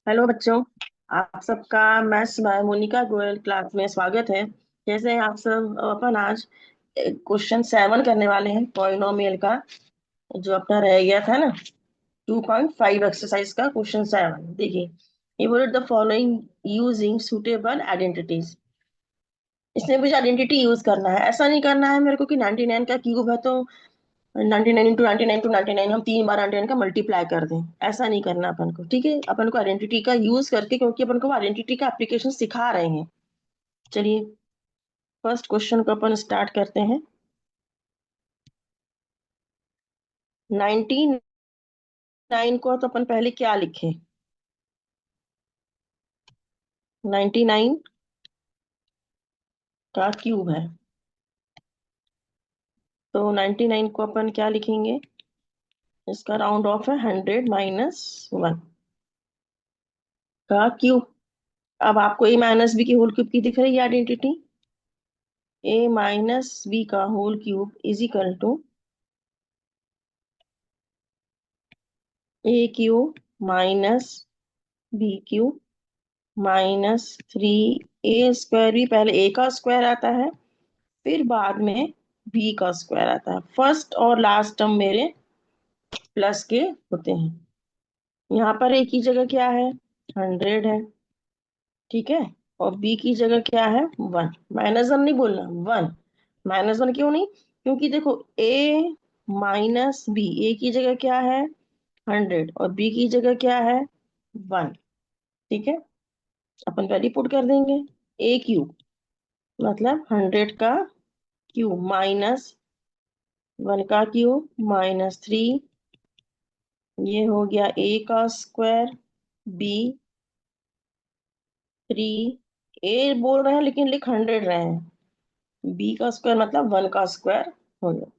Hello बच्चों। आप सबका maths by Monika Goyal class में स्वागत है। जैसे हैं आप सब, अपन आज क्वेश्चन 7 करने वाले हैं पॉलिनोमियल का, जो अपना रह गया था ना। 2.5 एक्सरसाइज का क्वेश्चन 7 देखिए। ये बोले the following using suitable identities. इसमें मुझे आइडेंटिटी यूज करना है, ऐसा नहीं करना है मेरे को कि 99 का क्यूब है तो 99 इंटू 99 टू 99 हम 3 बार 99 का मल्टीप्लाई कर दें। ऐसा नहीं करना अपन को, ठीक है। अपन को आइडेंटिटी का यूज करके, क्योंकि अपन को आइडेंटिटी का एप्लीकेशन सिखा रहे हैं। चलिए, फर्स्ट क्वेश्चन को अपन स्टार्ट करते हैं। 99 को तो अपन पहले क्या लिखें? 99 का क्यूब है, तो 99 को अपन क्या लिखेंगे? इसका राउंड ऑफ है 100 - 1 का क्यूब। अब आपको ए माइनस बी की होल क्यूब की दिख रही है आइडेंटिटी। ए माइनस बी का whole cube is equal to A cube minus B cube -3। A square भी पहले ए का स्क्वायर आता है, फिर बाद में बी का स्क्वायर आता है। फर्स्ट और लास्ट टर्म मेरे प्लस के होते हैं। यहाँ पर ए की जगह क्या है? 100 है, ठीक है। और बी की जगह क्या है? 1। -1 नहीं बोलना, 1। -1 क्यों नहीं? क्योंकि देखो, ए माइनस बी, ए की जगह क्या है? 100 और बी की जगह क्या है? 1, ठीक है। अपन वैल्यू पुट कर देंगे। ए क्यूब मतलब 100 का क्यूब -1 का क्यूब -3। ये हो गया ए का स्क्वायर, बी 3। ए बोल रहे हैं लेकिन लिख 100 रहे हैं। बी का स्क्वायर मतलब 1 का स्क्वायर हो गया।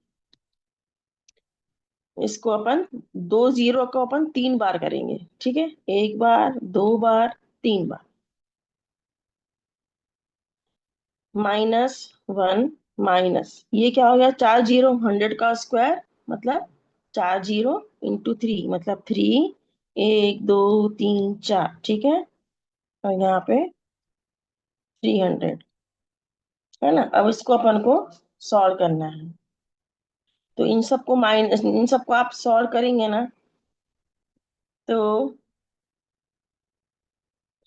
इसको अपन, दो जीरो को अपन 3 बार करेंगे, ठीक है। 1 बार, 2 बार, 3 बार। -1 माइनस, ये क्या हो गया? 4 जीरो, 100 का स्क्वायर मतलब 4 जीरो × 3 मतलब 3। 1 2 3 4, ठीक है। और यहाँ पे 300 है ना। अब इसको अपन को सॉल्व करना है, तो इन सबको आप सॉल्व करेंगे ना, तो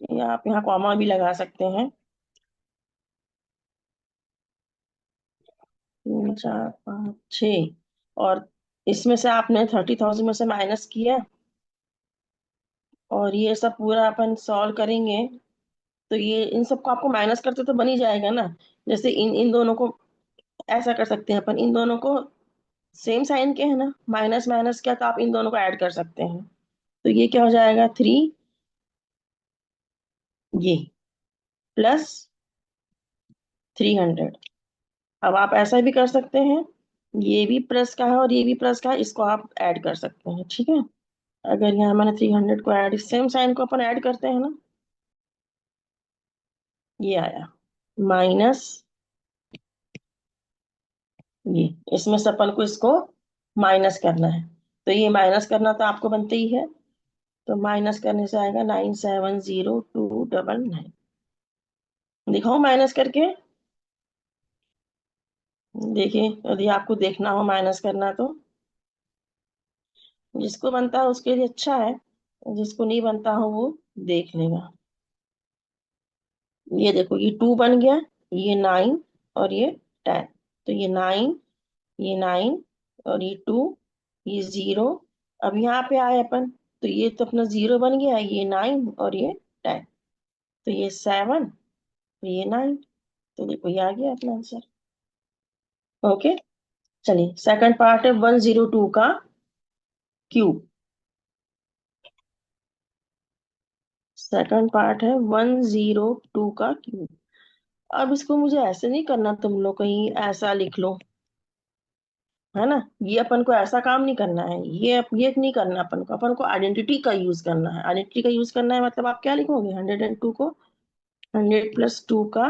ये आप यहाँ कॉमा भी लगा सकते हैं। 3 4 5 6, और इसमें से आपने 30,000 में से माइनस किया, और ये सब पूरा अपन सॉल्व करेंगे। तो ये इन सबको आपको माइनस करते तो बन ही जाएगा ना। जैसे इन इन दोनों को ऐसा कर सकते हैं अपन, इन दोनों को सेम साइन के है ना, माइनस माइनस क्या, तो आप इन दोनों को ऐड कर सकते हैं। तो ये क्या हो जाएगा? 3, ये प्लस 300। अब आप ऐसा भी कर सकते हैं, ये भी प्लस का है और ये भी प्लस का है, इसको आप ऐड कर सकते हैं, ठीक है। अगर यहाँ मैंने 300 को ऐड, सेम साइन को अपन ऐड करते हैं ना, ये आया माइनस ये। इसमें से अपन को इसको माइनस करना है, तो ये माइनस करना तो आपको बनते ही है। तो माइनस करने से आएगा 970299। दिखाओ माइनस करके, देखिए। यदि आपको देखना हो माइनस करना, तो जिसको बनता है उसके लिए अच्छा है, जिसको नहीं बनता हो वो देख लेगा। ये देखो, ये 2 बन गया, ये 9 और ये 10। तो ये 9, ये 9 और ये 2, ये 0। अब यहाँ पे आए अपन, तो ये तो अपना 0 बन गया, ये 9 और ये 10। तो ये 7 और ये 9। तो देखो, ये आ गया अपना आंसर। ओके, चलिए सेकंड पार्ट है 102 का क्यूब। सेकंड पार्ट है 102 का क्यूब। अब इसको मुझे ऐसे नहीं करना, तुम लोग कहीं ऐसा लिख लो, है ना। ये अपन को ऐसा काम नहीं करना है, ये नहीं करना। अपन को आइडेंटिटी का यूज करना है। आइडेंटिटी का यूज करना है मतलब आप क्या लिखोगे? 102 को 100 + 2 का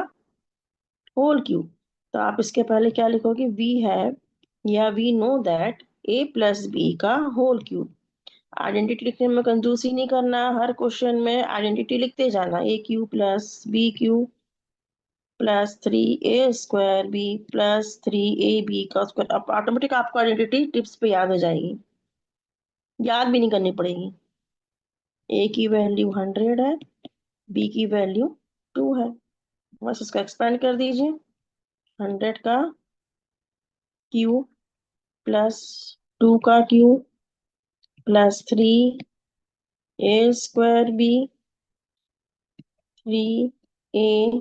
होल क्यूब। तो आप इसके पहले क्या लिखोगे? वी हैव, या we know that A plus B का होल क्यूब। आइडेंटिटी लिखने में कंजूसी नहीं करना, हर क्वेश्चन में आइडेंटिटी लिखते जाना। A cube plus B cube plus 3 a² b plus 3 ab का स्क्वायर। अब ऑटोमेटिक आपको आइडेंटिटी टिप्स पे याद हो जाएगी, याद भी नहीं करनी पड़ेगी। ए की वैल्यू 100 है, बी की वैल्यू 2 है, बस इसका एक्सपेंड कर दीजिए। 100 का क्यू प्लस 2 का Q plus 3 a² b 3 ab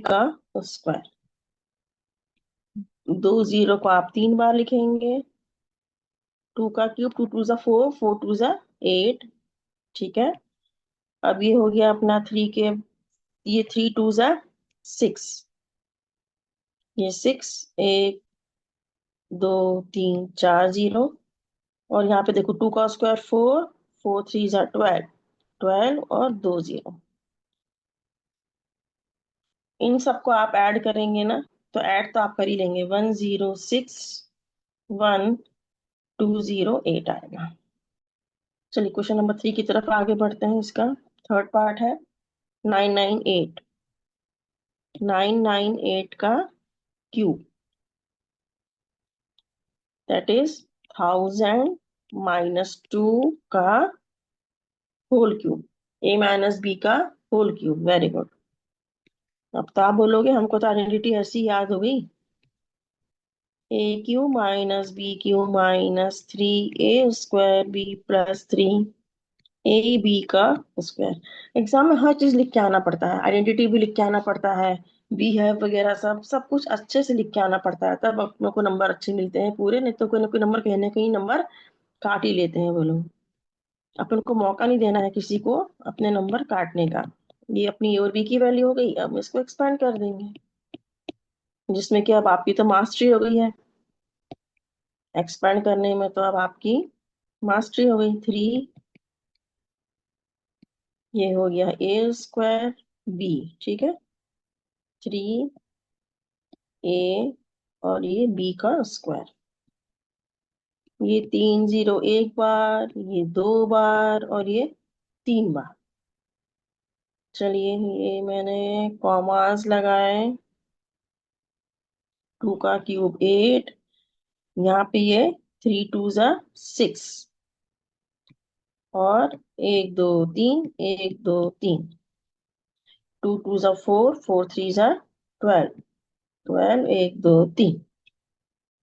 का स्क्वायर। 2 0 को आप 3 बार लिखेंगे। 2 का क्यूब, 2 2 ज़ा 4, 4 2 ज़ा 8। ठीक है। अब ये हो गया अपना 3 के, ये 3 2 ज़ा 6, ये 6, 1 2 3 4 0। और यहाँ पे देखो 2 का स्क्वायर 4, 4 3 ज़ा 12, 12 और 2 0। इन सबको आप ऐड करेंगे ना, तो ऐड तो आप कर ही लेंगे। 1 0 6 1 2 0 8 आएगा। चलिए क्वेश्चन नंबर 3 की तरफ आगे बढ़ते हैं। इसका थर्ड पार्ट है 998। 998 का क्यूब, दैट इज 1000 - 2 का होल क्यूब, a - b का होल क्यूब। Very good. अब तो आप बोलोगे हमको तो आइडेंटिटी ऐसी याद हो गई, a³ - b³ - 3 a² b plus 3 ab का स्क्वायर। एग्जाम में हर चीज लिख के आना पड़ता है, आइडेंटिटी भी लिख के आना पड़ता है, बी है वगैरह सब सब कुछ अच्छे से लिख के आना पड़ता है, तब अपनों को नंबर अच्छे मिलते हैं पूरे। नहीं तो कोई ना कोई नंबर कहीं ना कहीं नंबर काट ही लेते हैं वो लोग। अपन को मौका नहीं देना है किसी को अपने नंबर काटने का। ये अपनी ए और बी की वैल्यू हो गई। अब इसको एक्सपेंड कर देंगे, जिसमें कि अब आपकी तो मास्टरी हो गई है। एक्सपेंड करने में तो अब आपकी मास्टरी हो गई। 3, ये हो गया a²b। ठीक है। 3 a और ये b का स्क्वायर। ये 3 0 एक बार, ये 2 बार और ये 3 बार। चलिए ये मैंने कॉमास लगाए। 2 का क्यूब 8, यहाँ पे ये 3 2 ज़ा 6 और 1 2 3 1 2 3। 2 2 ज़ा 4, 4 3 ज़ा 12, 12 1 2 3।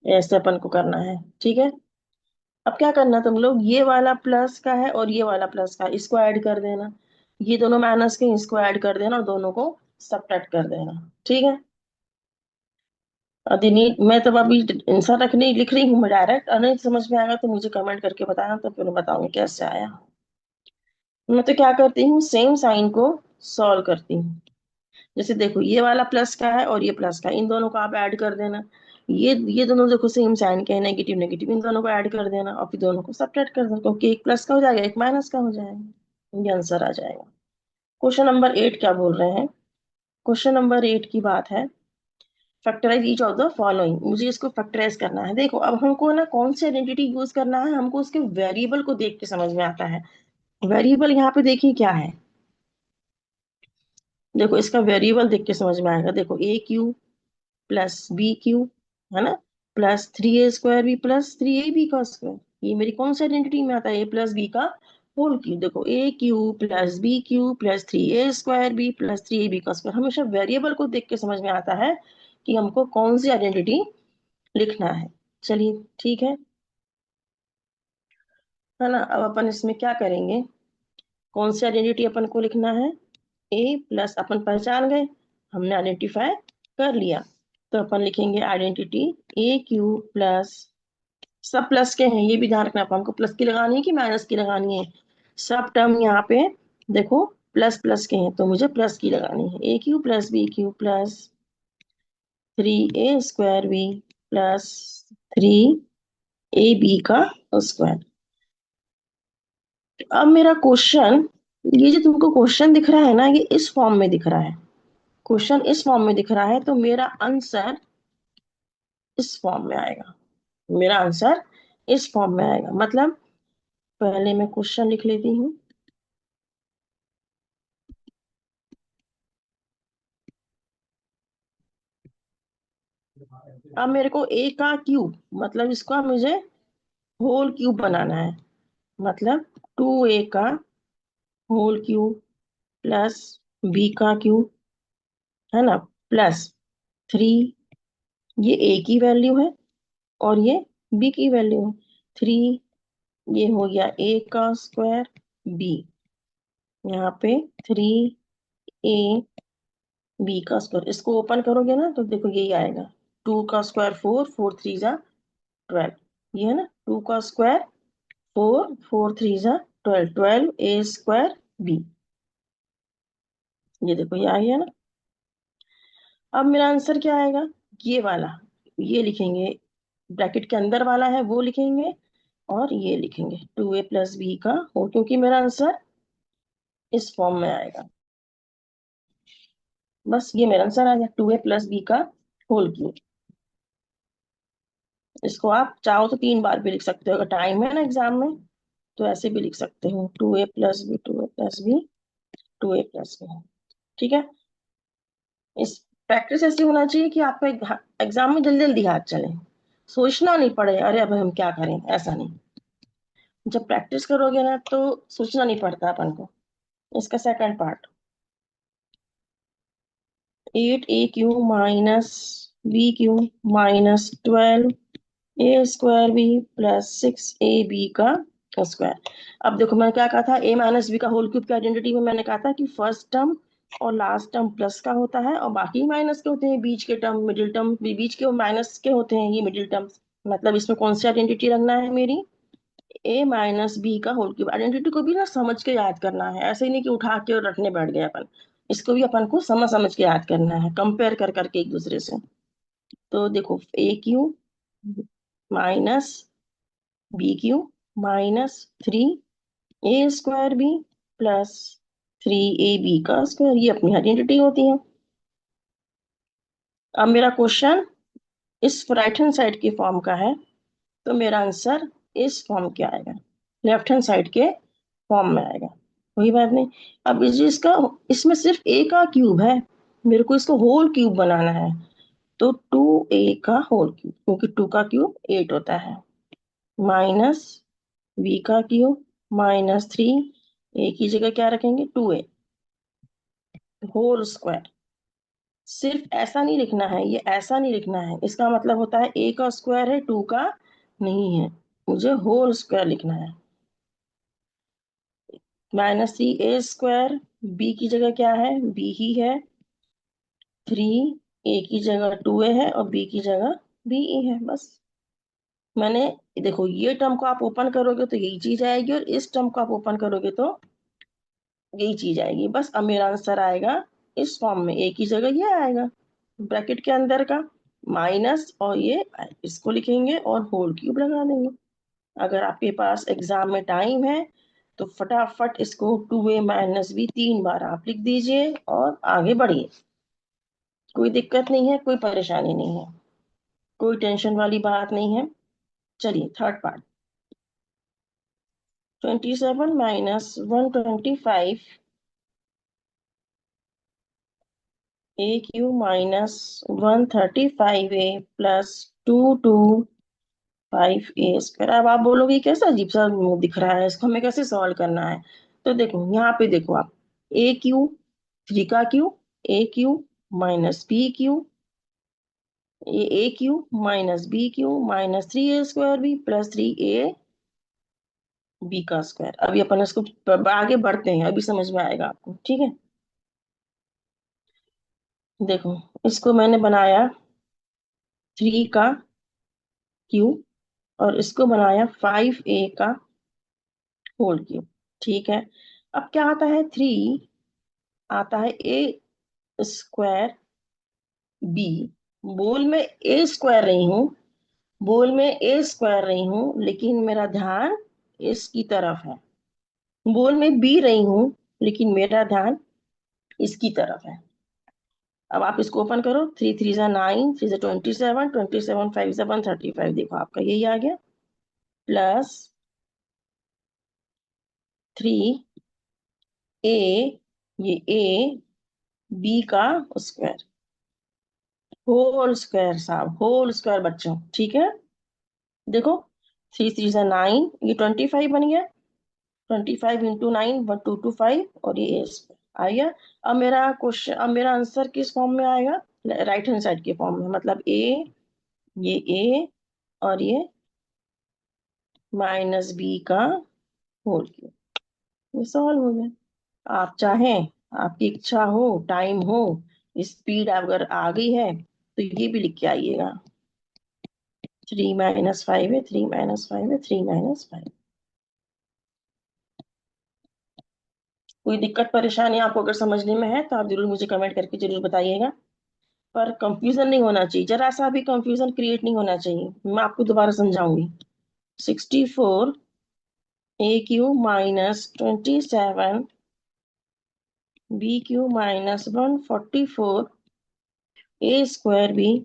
ऐसे अपन को करना है। ठीक है। अब क्या करना तुम लोग, ये वाला प्लस का है और ये वाला प्लस का है, इसको ऐड कर देना। ये दोनों माइनस के, इसको ऐड कर देना और दोनों को सब्ट्रैक्ट कर देना। ठीक है। अदिनी, मैं तब अभी आंसर रखने लिख रही हूँ मैं डायरेक्ट, और नहीं समझ में आएगा तो मुझे कमेंट करके बताना, तो फिर मैं बताऊंगी कैसे आया। मैं तो क्या करती हूँ, सेम साइन को सॉल्व करती हूँ। जैसे देखो ये वाला प्लस का है और ये प्लस का है, इन दोनों को आप ऐड कर देना। ये दोनों देखो सेम साइन के हैं, नेगेटिव नेगेटिव, इन दोनों को ऐड कर देना और फिर दोनों को सब्ट्रैक्ट कर देना, क्योंकि एक प्लस का हो जाएगा एक माइनस का हो जाएगा, ये आंसर आ जाएगा। क्वेश्चन नंबर 8 क्या बोल रहे हैं। क्वेश्चन नंबर 8 की बात है, factorise each of the following. मुझे इसको फैक्टराइज करना है। देखो अब हमको ना कौन सी आइडेंटिटी यूज करना है, हमको उसके वेरिएबल को देख के समझ में आता है। वेरिएबल यहाँ पे देखिए क्या है, देखो इसका वेरिएबल देख के समझ में आएगा। देखो a³ प्लस b³ है ना, plus 3 a² b plus 3 ab का स्क्वायर। ये मेरी कौन सी आइडेंटिटी में आता है, a प्लस b का होल क्यूब। देखो a³ plus b³ plus 3 a² b plus 3 ab का स्क्वायर। हमेशा वेरिएबल को देख के समझ में आता है कि हमको कौन सी आइडेंटिटी लिखना है। चलिए ठीक है ना। अब अपन इसमें क्या करेंगे, कौन सी आइडेंटिटी अपन को लिखना है। ए प्लस अपन पहचान गए, हमने आइडेंटिफाई कर लिया, तो अपन लिखेंगे आइडेंटिटी a³ प्लस, सब प्लस के हैं ये भी ध्यान रखना, हमको प्लस की लगानी है कि माइनस की लगानी है। सब टर्म यहाँ पे देखो प्लस प्लस के हैं, तो मुझे प्लस की लगानी है। a³ plus b³ plus 3 a² b plus 3 ab का स्क्वायर। अब मेरा क्वेश्चन, ये जो तुमको क्वेश्चन दिख रहा है ना, ये इस फॉर्म में दिख रहा है। क्वेश्चन इस फॉर्म में दिख रहा है, तो मेरा आंसर इस फॉर्म में आएगा। मेरा आंसर इस फॉर्म में आएगा। मतलब पहले मैं क्वेश्चन लिख लेती हूँ। अब मेरे को ए का क्यूब, मतलब इसका मुझे होल क्यूब बनाना है। मतलब 2a का होल क्यूब प्लस b का क्यूब, है ना, प्लस 3, ये a की वैल्यू है और ये b की वैल्यू है। 3, ये हो गया a का स्क्वायर, b, यहाँ पे 3a b का स्क्वायर। इसको ओपन करोगे ना तो देखो यही आएगा। 2 का स्क्वायर 4, 4 3 जा 12, ये है ना। 2 का स्क्वायर 4, 4 3 जा 12, 12a² b। ये देखो ये आ गया ना। अब मेरा आंसर क्या आएगा? ये वाला, ये लिखेंगे, ब्रैकेट के अंदर वाला है वो लिखेंगे, और ये लिखेंगे 2a+b का हो, क्योंकि मेरा आंसर इस फॉर्म में आएगा। बस ये मेरा आंसर आ गया, 2a+b का होल क्यूब। इसको आप चाहो तो 3 बार भी लिख सकते हो, अगर टाइम है ना एग्जाम में तो ऐसे भी लिख सकते हो, 2a+b, 2a+b, 2a+b। ठीक है। इस प्रैक्टिस ऐसी होना चाहिए कि आपका एग्जाम में जल्दी जल्दी हाथ चले, सोचना नहीं पड़े अरे अब हम क्या करें, ऐसा नहीं। जब प्रैक्टिस करोगे ना तो सोचना नहीं पड़ता अपन को। इसका second part, 8a³ -b³ -12a² b +6ab का स्क्वायर। अब देखो मैंने क्या कहा था, a - b का होल क्यूब की आइडेंटिटी में मैंने कहा था कि फर्स्ट टर्म और लास्ट टर्म प्लस का होता है और बाकी माइनस के होते हैं, बीच के टर्म, मिडिल टर्म बीच के माइनस के होते हैं, ये मिडिल टर्म्स। मतलब इसमें कौन सी आइडेंटिटी रखना है मेरी, a - b का होल क्यूब। आइडेंटिटी को भी ना समझ के याद करना है, ऐसे ही नहीं कि उठा के और रटने बैठ गए अपन। इसको भी अपन को समझ समझ के याद करना है, कंपेयर कर करके एक दूसरे से। तो देखो a³ -b³ -3a² b +3ab का स्क्वायर, ये अपनी आइडेंटिटी होती है। अब मेरा क्वेश्चन इस राइट हैंड साइड के फॉर्म का है, तो मेरा आंसर इस फॉर्म के आएगा, लेफ्ट हैंड साइड के फॉर्म में आएगा। वही बात नहीं। अब इसका, इसमें सिर्फ a का क्यूब है, मेरे को इसको होल क्यूब बनाना है। तो 2a का होल क्यूब, क्योंकि 2 का क्यूब 8 होता है, माइनस b का क्यूब -3, a की जगह क्या रखेंगे 2a होल स्क्वायर। सिर्फ ऐसा नहीं लिखना है, ये ऐसा नहीं लिखना है, इसका मतलब होता है a का स्क्वायर है 2 का नहीं है, मुझे होल स्क्वायर लिखना है। -3a² b की जगह क्या है, b ही है। 3, a की जगह 2a है और b की जगह b ही है। बस मैंने, देखो ये टर्म को आप ओपन करोगे तो यही चीज आएगी, और इस टर्म को आप ओपन करोगे तो यही चीज आएगी। बस अब मेरा आंसर आएगा इस फॉर्म में, a की जगह ये आएगा ब्रैकेट के अंदर का माइनस, और ये इसको लिखेंगे और होल क्यूब लगा देंगे। अगर आपके पास एग्जाम में टाइम है तो फटाफट इसको 2a - b 3 बार आप लिख दीजिए और आगे बढ़िए। कोई दिक्कत नहीं है, कोई परेशानी नहीं है, कोई टेंशन वाली बात नहीं है। चलिए third part, 27 - 125 a³ -135a +225a²। अब आप बोलोगे कैसा अजीब सा दिख रहा है, इसको हमें कैसे सॉल्व करना है? तो देखो यहाँ पे देखो आप, a³ 3 का cube, a³ -b³ a³ -b³ -3a² b +3ab का स्क्वायर। अभी अपन इसको आगे बढ़ते हैं, अभी समझ में आएगा आपको, ठीक है। देखो इसको मैंने बनाया 3 का क्यूब और इसको बनाया 5a का होल क्यूब, ठीक है। अब क्या आता है, 3 आता है a² b। बोल में a² नहीं हूं, बोल में a² नहीं हूं, लेकिन मेरा ध्यान इसकी तरफ है। बोल में b रही हूं, लेकिन मेरा ध्यान इसकी तरफ है। अब आप इसको ओपन करो, 3 3 9, 3 27, 27 5 135, देखो आपका यही आ गया। प्लस 3 ए, ये ए बी का स्क्वायर, होल स्क्वायर साहब, होल स्क्वायर बच्चों, ठीक है। देखो 3 3 9, ये 25 बन गया। 25 × 9 1 2 2 5, और ये ए स्क्वायर आ गया। अब मेरा क्वेश्चन, अब मेरा आंसर किस फॉर्म में आएगा? राइट हैंड साइड के फॉर्म में, मतलब ए, ये ए, और ये -b का होल क्यूब। ये सॉल्व हो गया। आप चाहें, आपकी इच्छा हो, टाइम हो, स्पीड अगर आ गई है तो ये भी लिख के आइएगा। 3 - 5 है, 3 - 5 है, 3 - 5। कोई दिक्कत परेशानी आपको अगर समझने में है तो आप जरूर मुझे कमेंट करके जरूर बताइएगा। पर कंफ्यूजन नहीं होना चाहिए, जरा सा भी कंफ्यूजन क्रिएट नहीं होना चाहिए। मैं आपको दोबारा समझाऊंगी। 64 a³ -27 b³ -144 a² b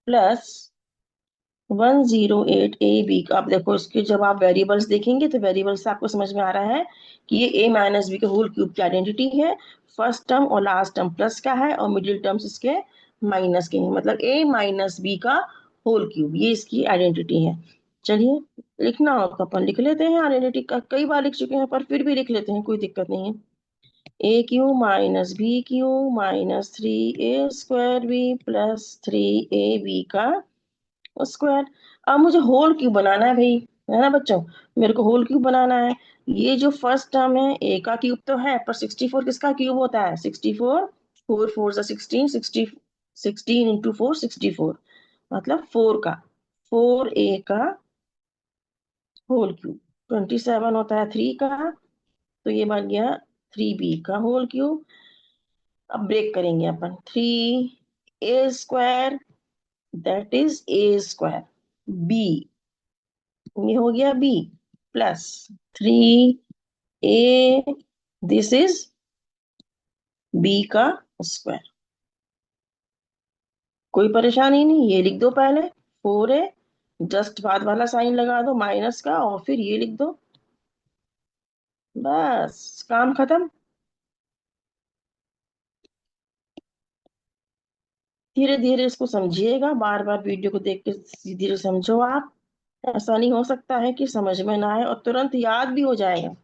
plus 108 ab। अब देखो इसके जब आप वेरिएबल्स देखेंगे तो वेरिएबल्स से आपको समझ में आ रहा है कि ये a - b के होल क्यूब की आइडेंटिटी है। फर्स्ट टर्म और लास्ट टर्म प्लस का है और मिडिल टर्म्स इसके माइनस के हैं, मतलब a - b का होल क्यूब, ये इसकी आइडेंटिटी है। चलिए, लिखना हो तो अपन लिख लेते हैं। आइडेंटिटी का कई बार लिख चुके हैं पर फिर भी लिख लेते हैं, कोई दिक्कत नहीं है। a³ -b³ -3a² b plus 3ab का स्क्वायर। अब मुझे होल क्यूब बनाना है भाई, है ना बच्चों? मेरे को होल क्यूब बनाना है। ये जो फर्स्ट टर्म है ए का क्यूब तो है, पर 64 किसका क्यूब होता है? 64, 4 4 16, 16 × 4 64, मतलब 4 का, 4a का होल क्यूब। 27 होता है 3 का, तो ये बन गया 3b का होल क्यूब। अब ब्रेक करेंगे अपन, 3a² that is a², b, ये हो गया b, plus 3a, this is b का स्क्वायर। कोई परेशानी नहीं, ये लिख दो पहले 4a, जस्ट बाद वाला साइन लगा दो माइनस का, और फिर ये लिख दो, बस काम खत्म। धीरे धीरे इसको समझिएगा, बार बार वीडियो को देख के धीरे धीरे समझो आप। ऐसा नहीं हो सकता है कि समझ में ना आए और तुरंत याद भी हो जाएगा,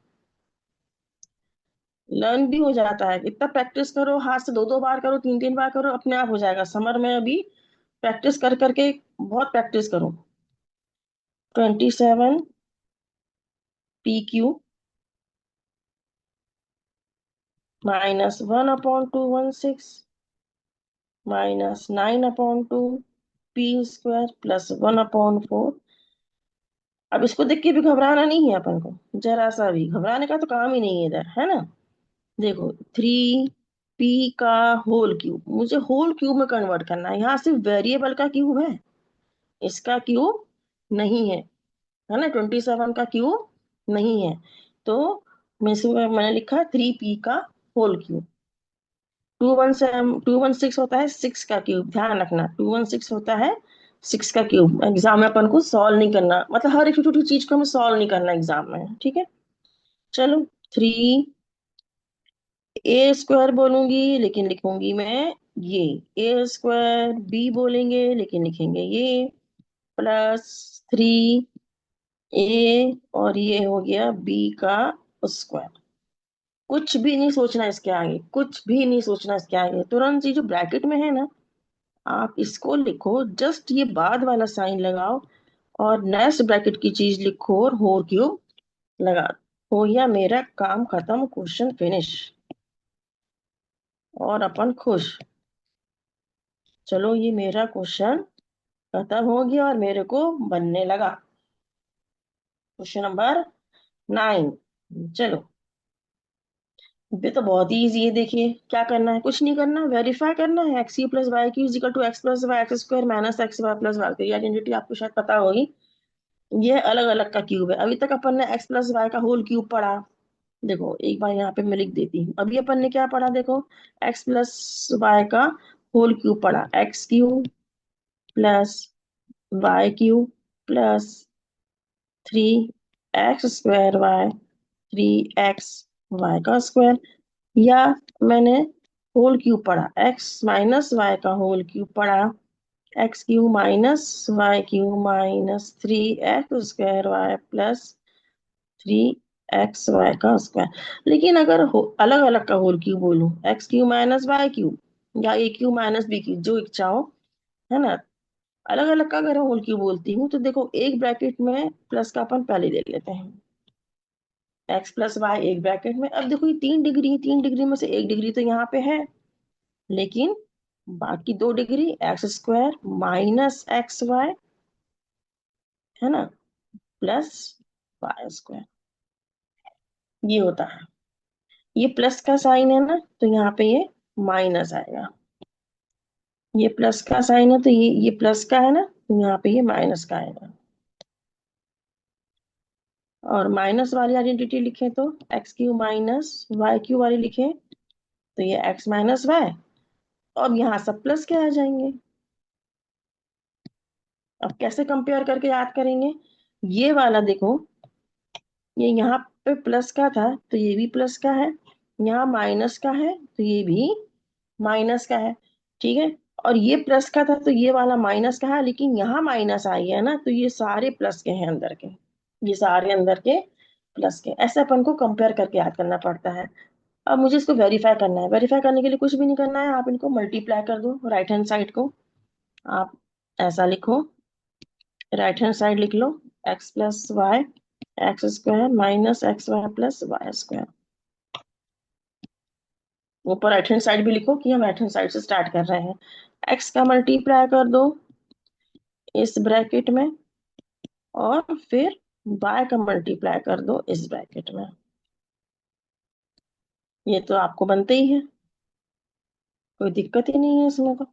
लर्न भी हो जाता है। इतना प्रैक्टिस करो, हाथ से 2 2 बार करो, 3 3 बार करो, अपने आप हो जाएगा। समर में अभी प्रैक्टिस कर करके, बहुत प्रैक्टिस करो। 27 pq -1/216 -9/2 p² प्लस 1/4। अब इसको देख के भी घबराना नहीं है अपन को, जरा सा भी घबराने का तो काम ही नहीं है इधर, है ना। देखो 3p का होल क्यूब मुझे होल क्यूब में कन्वर्ट करना है। यहाँ सिर्फ वेरिएबल का क्यूब है, इसका क्यूब नहीं है ना, 27 का क्यूब नहीं है। तो मैंने लिखा 3p का होल क्यूब। 216 होता है 6 का क्यूब, ध्यान रखना, 216 होता है 6 का क्यूब। एग्जाम में अपन को सॉल्व नहीं करना, मतलब हर एक छोटी छोटी चीज को हमें सॉल्व नहीं करना एग्जाम में, ठीक है। चलो, 3a² बोलूंगी लेकिन लिखूंगी मैं ये, a²b बोलेंगे लेकिन लिखेंगे ये, प्लस 3a, और ये हो गया b का स्क्वायर। कुछ भी नहीं सोचना इसके आगे, कुछ भी नहीं सोचना इसके आगे, तुरंत ये जो ब्रैकेट में है ना, आप इसको लिखो, जस्ट ये बाद वाला साइन लगाओ और नेक्स्ट ब्रैकेट की चीज लिखो और होल क्यूब लगा दो। हो गया मेरा काम खत्म, क्वेश्चन फिनिश, और अपन खुश। चलो, ये मेरा क्वेश्चन खत्म हो गया और मेरे को बनने लगा क्वेश्चन नंबर 9। चलो, ये तो बहुत ही इजी है। देखिए क्या करना है, कुछ नहीं करना, वेरीफाई करना है। x³ + y³ = x+y² -xy+y। तो ये आइडेंटिटी आपको शायद पता होगी। ये अलग अलग का क्यूब है। अभी तक अपन ने x+y का होल क्यूब पढ़ा। देखो एक बार यहाँ पे मैं लिख देती हूँ, अभी अपन ने क्या पढ़ा, देखो x+y का होल क्यूब पढ़ा, x³ + y³ + 3x² y 3x y² या मैंने होल क्यूब पढ़ा, x - y का होल क्यूब पढ़ा, x³ - y³ - 3x² y +3xy²। लेकिन अगर अलग अलग का होल क्यूब बोलूं, x³ - y³ या a³ - b³ जो इच्छा हो, है ना, अलग अलग का अगर होल क्यूब बोलती हूँ तो देखो एक ब्रैकेट में प्लस का अपन पहले ले लेते हैं, x+y एक ब्रैकेट में। अब देखो ये 3 डिग्री, 3 डिग्री में से 1 डिग्री तो यहाँ पे है, लेकिन बाकी 2 डिग्री x² - xy, है ना, +y², ये होता है। ये प्लस का साइन है ना, तो यहाँ पे ये माइनस आएगा। ये प्लस का साइन है तो ये प्लस का है ना, तो यहाँ पे ये माइनस का आएगा। और माइनस वाली आइडेंटिटी लिखें तो x³ - y³ वाली लिखें तो ये x - y। और यहाँ सब प्लस के आ जाएंगे। अब कैसे कंपेयर करके याद करेंगे? ये वाला देखो, ये यहाँ पे प्लस का था तो ये भी प्लस का है, यहाँ माइनस का है तो ये भी माइनस का है, ठीक है। और ये प्लस का था तो ये वाला माइनस का है, लेकिन यहाँ माइनस आई है ना, तो ये सारे प्लस के हैं अंदर के, ये सारे अंदर के प्लस के। ऐसे अपन को कंपेयर करके याद करना पड़ता है। अब मुझे इसको वेरीफाई करना है। वेरीफाई करने के लिए कुछ भी नहीं करना है, आप इनको मल्टीप्लाई कर दो राइट हैंड साइड को। आप ऐसा लिखो, राइट हैंड साइड लिख लो, x+y x² - xy+y²। ऊपर राइट हैंड साइड भी लिखो कि हम राइट हैंड साइड से स्टार्ट कर रहे हैं। x का मल्टीप्लाई कर दो इस ब्रैकेट में, और फिर y का मल्टीप्लाई कर दो इस ब्रैकेट में। ये तो आपको बनते ही है, कोई दिक्कत ही नहीं है इसमें तो।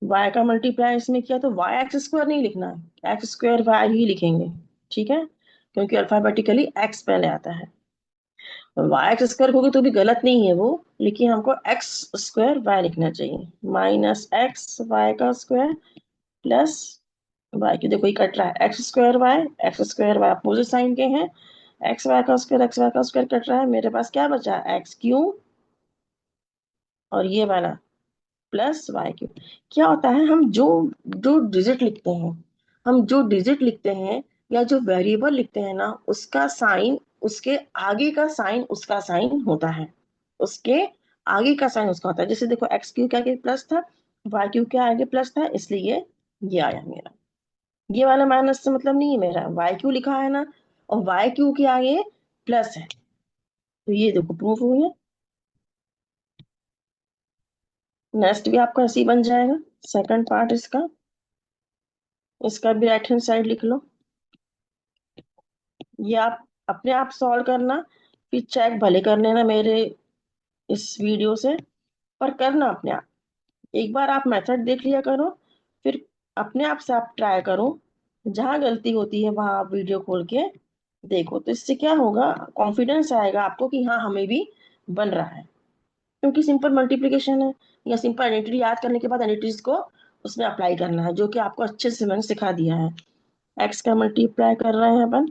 y का मल्टीप्लाई इसमें किया तो y² नहीं लिखना है, x² y ही लिखेंगे, ठीक है, क्योंकि अल्फाबेटिकली x पहले आता है। y² होगी तो भी गलत नहीं है वो, लेकिन हमको x² y लिखना चाहिए, -x y² प्लस y की, देखो ये कट रहा है, x² y अपोजिट साइन के हैं, x y² कट रहा है, मेरे पास क्या बचा, x³ और ये वाला +y³ क्या होता है, हम जो जो डिजिट लिखते हैं, हम जो डिजिट लिखते हैं या जो वेरिएबल लिखते हैं ना, उसका साइन, उसके आगे का साइन उसका साइन होता है, उसके आगे का साइन उसका होता है। जैसे देखो x³ के आगे प्लस था, y³ के आगे प्लस था, इसलिए ये आया मेरा। ये वाला माइनस से मतलब नहीं है मेरा, y³ लिखा है ना, और y³ के आगे प्लस है, तो ये देखो प्रूफ हुई है। नेक्स्ट भी आपका ऐसे ही बन जाएगा, सेकंड पार्ट इसका, इसका भी राइट हैंड साइड लिख लो। ये आप अपने आप सॉल्व करना, फिर चेक भले कर लेना मेरे इस वीडियो से, पर करना अपने आप। एक बार आप मेथड देख लिया करो, फिर अपने आप से आप ट्राई करो, जहाँ गलती होती है वहां आप वीडियो खोल के देखो, तो इससे क्या होगा, कॉन्फिडेंस आएगा आपको कि हाँ हमें भी बन रहा है। क्योंकि सिंपल मल्टीप्लिकेशन है, या सिंपल आइडेंटिटी याद करने के बाद आइडेंटिटीज को उसमें अप्लाई करना है, जो कि आपको अच्छे से मैंने सिखा दिया है। एक्स का मल्टीप्लाई कर रहे हैं अपन,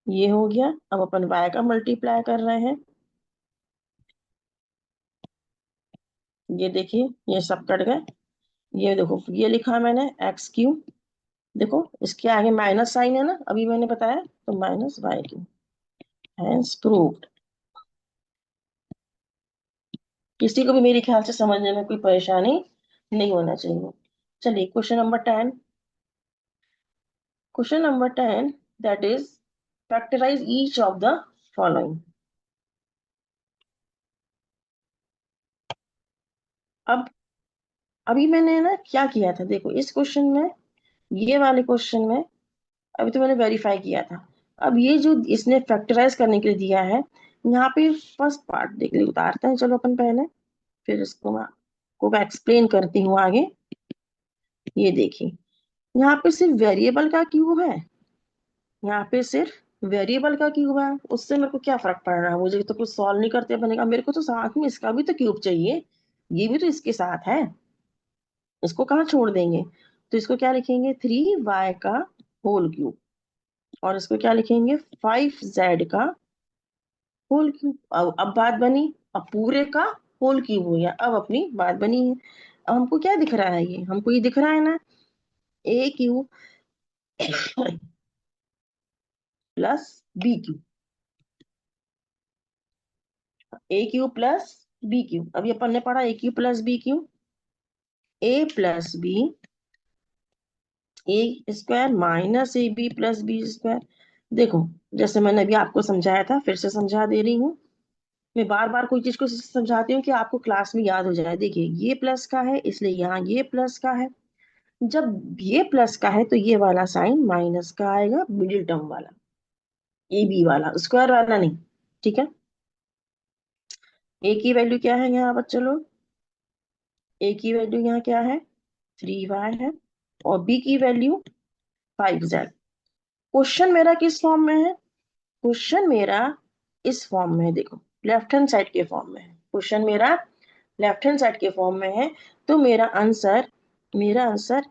ये हो गया। अब अपन y का मल्टीप्लाई कर रहे हैं, ये देखिए ये सब कट गए। ये देखो ये लिखा मैंने x³ देखो इसके आगे माइनस साइन है ना, अभी मैंने बताया, तो -y³, हैंस प्रूव्ड। किसी को भी मेरे ख्याल से समझने में कोई परेशानी नहीं होना चाहिए। चलिए question number 10, that is factorise each of the following. अब अभी मैंने ना क्या किया था, देखो इस क्वेश्चन में, ये वाले क्वेश्चन में अभी तो मैंने वेरीफाई किया था। अब ये जो इसने फैक्टराइज करने के लिए दिया है, यहाँ पे फर्स्ट पार्ट देख ली उतारते हैं, चलो अपन पहले, फिर इसको मैं एक्सप्लेन करती हूँ आगे। ये देखिए यहाँ पे सिर्फ वेरिएबल का क्यूब है, यहाँ पे सिर्फ वेरिएबल का क्यूब है, उससे मेरे को क्या फर्क पड़ रहा है, मुझे तो कुछ सॉल्व नहीं करते बनेगा, मेरे को तो साथ में इसका भी तो क्यूब चाहिए, ये भी तो इसके साथ है, इसको कहाँ छोड़ देंगे। तो इसको क्या लिखेंगे, 3y का होल क्यूब। और इसको क्या लिखेंगे, 5z का होल क्यूब। अब बात बनी। अब पूरे का होल क्यूब हो गया, अब अपनी बात बनी है। अब हमको क्या दिख रहा है, ये हमको ये दिख रहा है ना, A cube plus B cube. A cube plus B cube, अभी अपन ने पढ़ा A cube plus B cube. A plus B, A square minus A B plus B square. देखो, जैसे मैंने अभी आपको समझाया था, फिर से समझा दे रही हूँ। मैं बार बार कोई चीज को समझाती हूँ कि आपको क्लास में याद हो जाए। देखिए, ये प्लस का है इसलिए यहाँ ये प्लस का है। जब ये प्लस का है तो ये वाला साइन माइनस का आएगा, मिडिल टर्म वाला, ए बी वाला, स्क्वायर वाला नहीं। ठीक है। ए की वैल्यू क्या है यहाँ बच्चे लोग, ए की वैल्यू यहाँ क्या है, 3y है। और बी की वैल्यू 5z। क्वेश्चन मेरा किस फॉर्म में है, क्वेश्चन मेरा इस फॉर्म में है। देखो, लेफ्ट हैंड साइड के फॉर्म में है क्वेश्चन मेरा, लेफ्ट हैंड साइड के फॉर्म में है। तो मेरा आंसर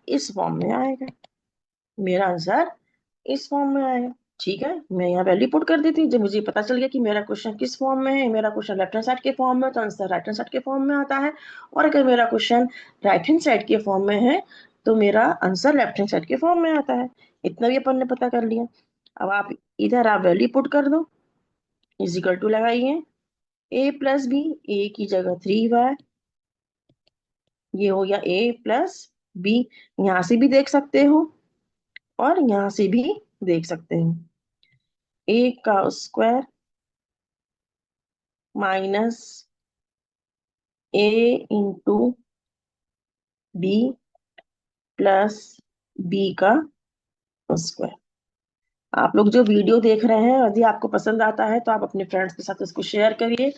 इस फॉर्म में आएगा, मेरा आंसर इस फॉर्म में आएगा। ठीक है, मैं यहाँ वैल्यू पुट कर देती हूँ। जब मुझे पता चल गया कि मेरा क्वेश्चन किस फॉर्म में है, मेरा क्वेश्चन लेफ्ट हैंड साइड के फॉर्म में है, तो आंसर राइट हैंड साइड के फॉर्म में आता है। और अगर मेरा क्वेश्चन राइट हैंड साइड के फॉर्म में है तो मेरा आंसर लेफ्ट हैंड साइड के फॉर्म में आता है। इतना भी अपन ने पता कर लिया। अब आप इधर आप वैल्यू पुट कर दो, इजिकल टू लगाइए, ए प्लस बी, ए की जगह 3y, ये हो गया ए प्लस बी। यहाँ से भी देख सकते हो और यहाँ से भी देख सकते हो। ए का स्क्वायर माइनस ए इंटू बी प्लस बी का स्क्वायर। आप लोग जो वीडियो देख रहे हैं, यदि आपको पसंद आता है तो आप अपने फ्रेंड्स के साथ इसको शेयर करिए।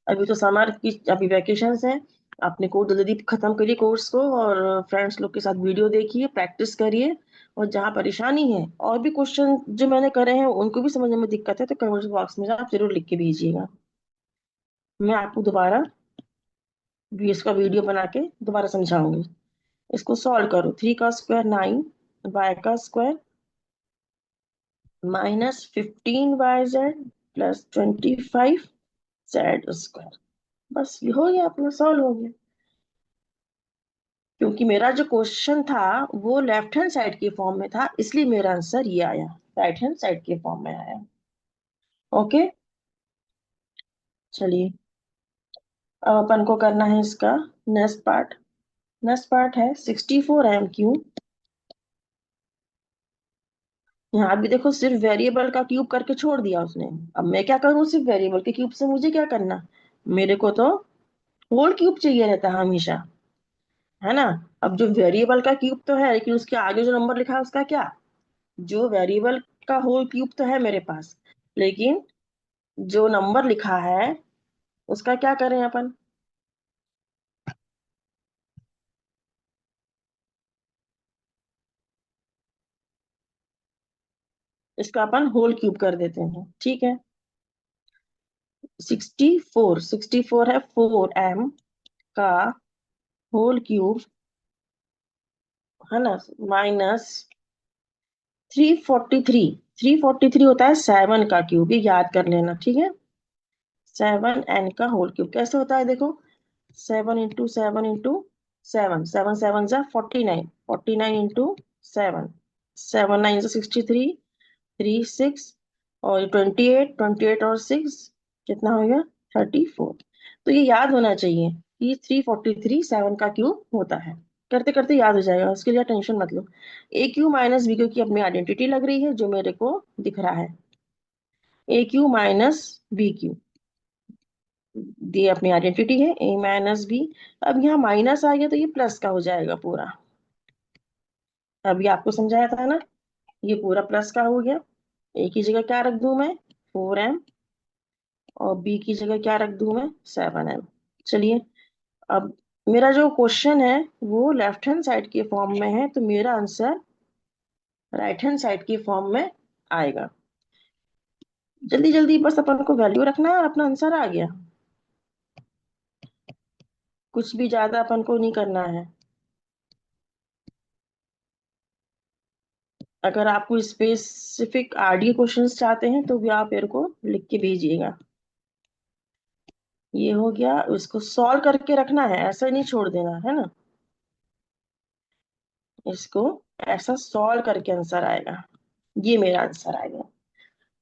अभी तो समर की अभी वैकेशंस हैं, अपने को जल्दी खत्म करिए कोर्स को, और फ्रेंड्स लोग के साथ वीडियो देखिए, प्रैक्टिस करिए। और जहाँ परेशानी है और भी क्वेश्चन जो मैंने करे हैं उनको भी समझने में दिक्कत है तो कमेंट बॉक्स में आप जरूर लिख के भेजिएगा। मैं आपको दोबारा भी इसका वीडियो बना के दोबारा समझाऊंगी। इसको सॉल्व करो, 3 का स्क्वायर 9, y का square -15 yz plus 25 z square. बस ये हो गया, अपना सॉल्व हो गया। क्योंकि मेरा जो क्वेश्चन था वो लेफ्ट हैंड साइड के फॉर्म में था, इसलिए मेरा आंसर ये आया, राइट हैंड साइड के फॉर्म में आया। ओके, चलिए अब अपन को करना है इसका नेक्स्ट पार्ट। नेक्स्ट पार्ट है 64m क्यूब। यहाँ भी देखो, सिर्फ वेरिएबल का क्यूब करके छोड़ दिया उसने। अब मैं क्या करूँ, सिर्फ वेरिएबल के क्यूब से मुझे क्या करना, मेरे को तो होल क्यूब चाहिए रहता है हमेशा, है ना। अब जो वेरिएबल का क्यूब तो है, लेकिन उसके आगे जो नंबर लिखा है उसका क्या, जो वेरिएबल का होल क्यूब तो है मेरे पास, लेकिन जो नंबर लिखा है उसका क्या करें अपन, इसका अपन होल क्यूब कर देते हैं। ठीक है, 64 है 4m का होल क्यूब, है ना, -343। 343 होता है 7 का क्यूब, ये याद कर लेना। ठीक है, 7n का होल क्यूब कैसे होता है, देखो, 7 × 7 × 7, 7 7 × 49, 49 × 7, 7 9 × 63, 36, और 28, 28 और 6 कितना हो गया, 34। तो ये याद होना चाहिए कि 343 7 का क्यूब होता है। करते करते याद हो जाएगा, उसके लिए टेंशन मत लो। ए क्यू माइनस बी क्यू की अपनी आइडेंटिटी लग रही है जो मेरे को दिख रहा है, A Q minus B Q, ये अपनी आइडेंटिटी है, ए माइनस बी। अब यहाँ माइनस आ गया तो ये प्लस का हो जाएगा पूरा। अभी आपको समझाया था ना, ये पूरा प्लस का हो गया। ए की जगह क्या रख दूं मैं, 4m, और बी की जगह क्या रख दूं मैं, 7m। चलिए, अब मेरा जो क्वेश्चन है वो लेफ्ट हैंड साइड के फॉर्म में है, तो मेरा आंसर राइट हैंड साइड के फॉर्म में आएगा। जल्दी जल्दी बस अपन को वैल्यू रखना है और अपना आंसर आ गया। कुछ भी ज्यादा अपन को नहीं करना है। अगर आपको स्पेसिफिक आरडीए क्वेश्चंस चाहते हैं तो भी आप मेरे को लिख के भेजिएगा। ये हो गया, इसको सॉल्व करके रखना है, ऐसा नहीं छोड़ देना है ना। इसको ऐसा सॉल्व करके आंसर आएगा। ये मेरा आंसर आएगा।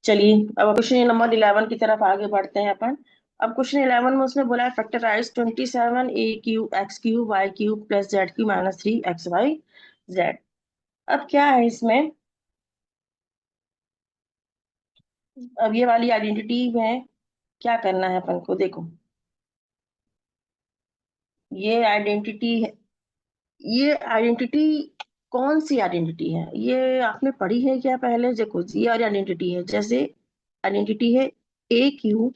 चलिए, अब क्वेश्चन नंबर 11 की तरफ आगे बढ़ते हैं अपन। अब क्वेश्चन 11 में उसने बोला है factorise 27 a cube x cube y cube plus z cube -3xy z। अब क्या है इसमें, अब ये वाली आइडेंटिटी में क्या करना है अपन को, देखो। ये आइडेंटिटी, ये आइडेंटिटी कौन सी आइडेंटिटी है, ये आपने पढ़ी है क्या पहले? देखो, ये और आइडेंटिटी है, जैसे आइडेंटिटी है a cube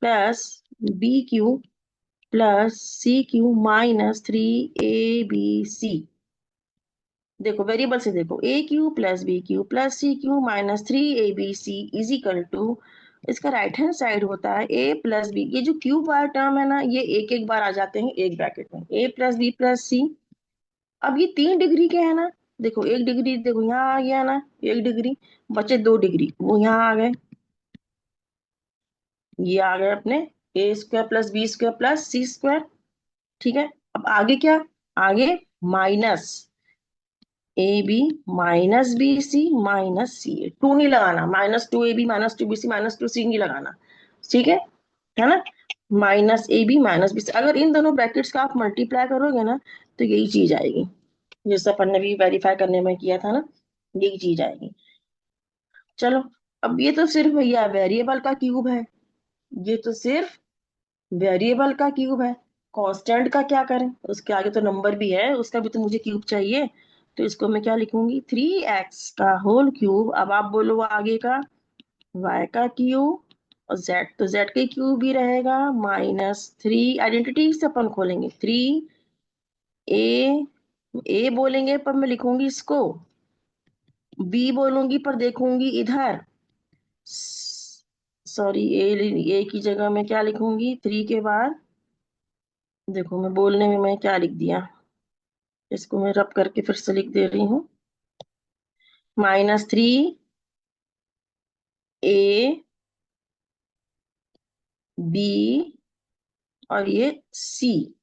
plus b cube plus c cube -3abc। देखो वेरिएबल से देखो, a cube plus b cube plus c cube -3abc is equal to, इसका राइट हैंड साइड होता है a प्लस बी, ये जो क्यू बार टर्म है ना, ये एक एक बार आ जाते हैं एक ब्रैकेट में, a plus b plus c। अब ये 3 डिग्री के है ना, देखो 1 डिग्री, देखो यहाँ आ गया ना 1 डिग्री, बचे 2 डिग्री, वो यहाँ आ गए। ये आ गए अपने a² + b² + c²। ठीक है, अब आगे क्या, आगे minus ab - bc - ca, two नहीं लगाना, -2ab -2bc -2c नहीं लगाना। ठीक है ना। -ab - bc, अगर इन दोनों ब्रैकेट्स का आप मल्टीप्लाई करोगे ना, तो यही चीज आएगी, जैसे अपन ने भी वेरीफाई करने में किया था ना, यही चीज आएगी। चलो, अब ये तो सिर्फ भैया वेरिएबल का क्यूब है, ये तो सिर्फ वेरिएबल का क्यूब है। कांस्टेंट का क्या करें, उसके आगे तो नंबर भी है, उसका भी तो मुझे क्यूब चाहिए। तो इसको मैं क्या लिखूंगी, 3x का होल क्यूब। अब आप बोलो आगे का, y का क्यूब, और z तो z का क्यूब ही रहेगा, -3, आइडेंटिटी से अपन खोलेंगे, 3a बोलेंगे पर मैं लिखूंगी इसको, b बोलूंगी पर देखूंगी इधर, सॉरी, ए की जगह मैं क्या लिखूंगी, 3 के बाद, देखो मैं बोलने में मैं क्या लिख दिया, इसको मैं रब करके फिर से लिख दे रही हूँ, -3a b और ये c।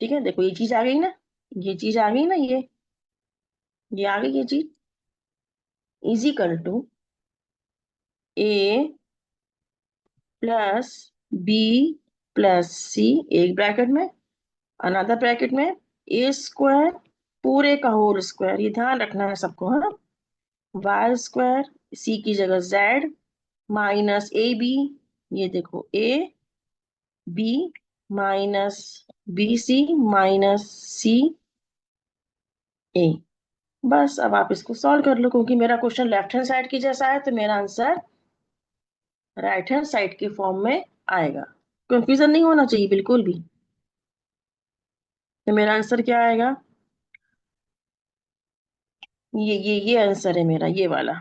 ठीक है, देखो ये चीज आ गई ना, ये चीज आ गई ना, ये आ गई ये चीज, is equal to a plus b plus c, एक ब्रैकेट में, अनदर ब्रैकेट में a² पूरे का होल स्क्वायर, ये ध्यान रखना है सबको, हाँ, y² c की जगह z -ab, ये देखो ab -bc - ca। बस अब आप इसको सॉल्व कर लो, क्योंकि मेरा क्वेश्चन लेफ्ट हैंड साइड की जैसा है, तो मेरा आंसर राइट हैंड साइड के फॉर्म में आएगा। कंफ्यूजन नहीं होना चाहिए बिल्कुल भी। तो मेरा आंसर क्या आएगा, ये आंसर है मेरा, ये वाला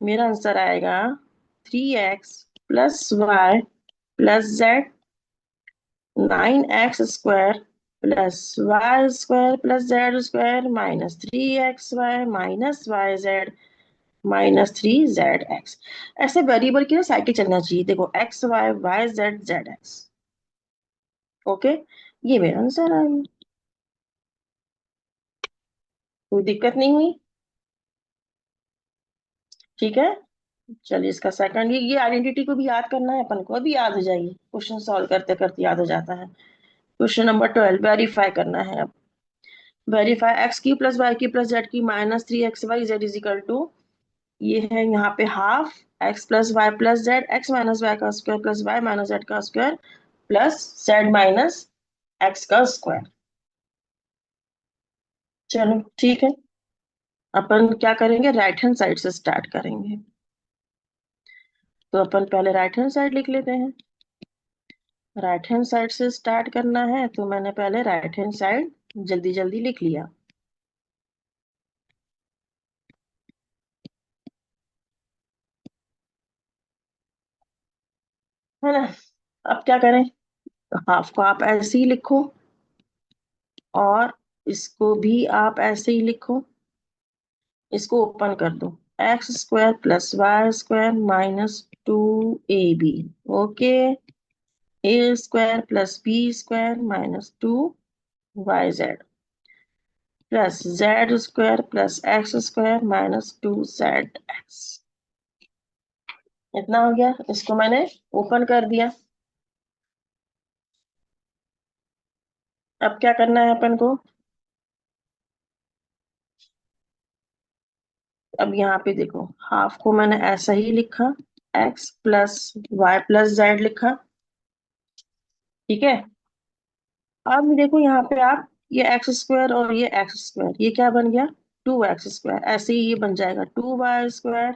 मेरा आंसर आएगा, 3x + y + z, 9x² + y² + z² -3xy - yz - 3zx। ऐसे वेरिएबल की ना साइकिल चलना चाहिए, देखो x y y z z x। Okay, ये मेरा आंसर है, कोई दिक्कत नहीं हुई। ठीक है, चलिए इसका सेकंड, ये आइडेंटिटी को भी याद करना है अपन को, अभी याद हो जाएगी, क्वेश्चन सॉल्व करते करते याद हो जाता है। क्वेश्चन नंबर 12 वेरीफाई करना है अब। Verify x³ + y³ + z -3xy z = ये है यहाँ पे half, x + y + z, x - y² + y - z² + z - x²। चलो ठीक है, अपन क्या करेंगे, राइट हैंड साइड से स्टार्ट करेंगे। तो अपन पहले राइट हैंड साइड लिख लेते हैं। राइट हैंड साइड से स्टार्ट करना है, तो मैंने पहले राइट हैंड साइड जल्दी जल्दी लिख लिया, है ना। अब क्या करें, हाफ को आप ऐसे ही लिखो, और इसको भी आप ऐसे ही लिखो, इसको ओपन कर दो। x² + y² - 2ab। Okay. a² + b² - 2yz plus z² + x² - 2zx। इतना हो गया, इसको मैंने ओपन कर दिया। अब क्या करना है अपन को? अब यहाँ पे देखो, हाफ को मैंने ऐसा ही लिखा, x + y + z लिखा। ठीक है। अब देखो यहाँ पे आप, ये x² और ये x², ये क्या बन गया? 2x²। ऐसे ही ये बन जाएगा 2y²,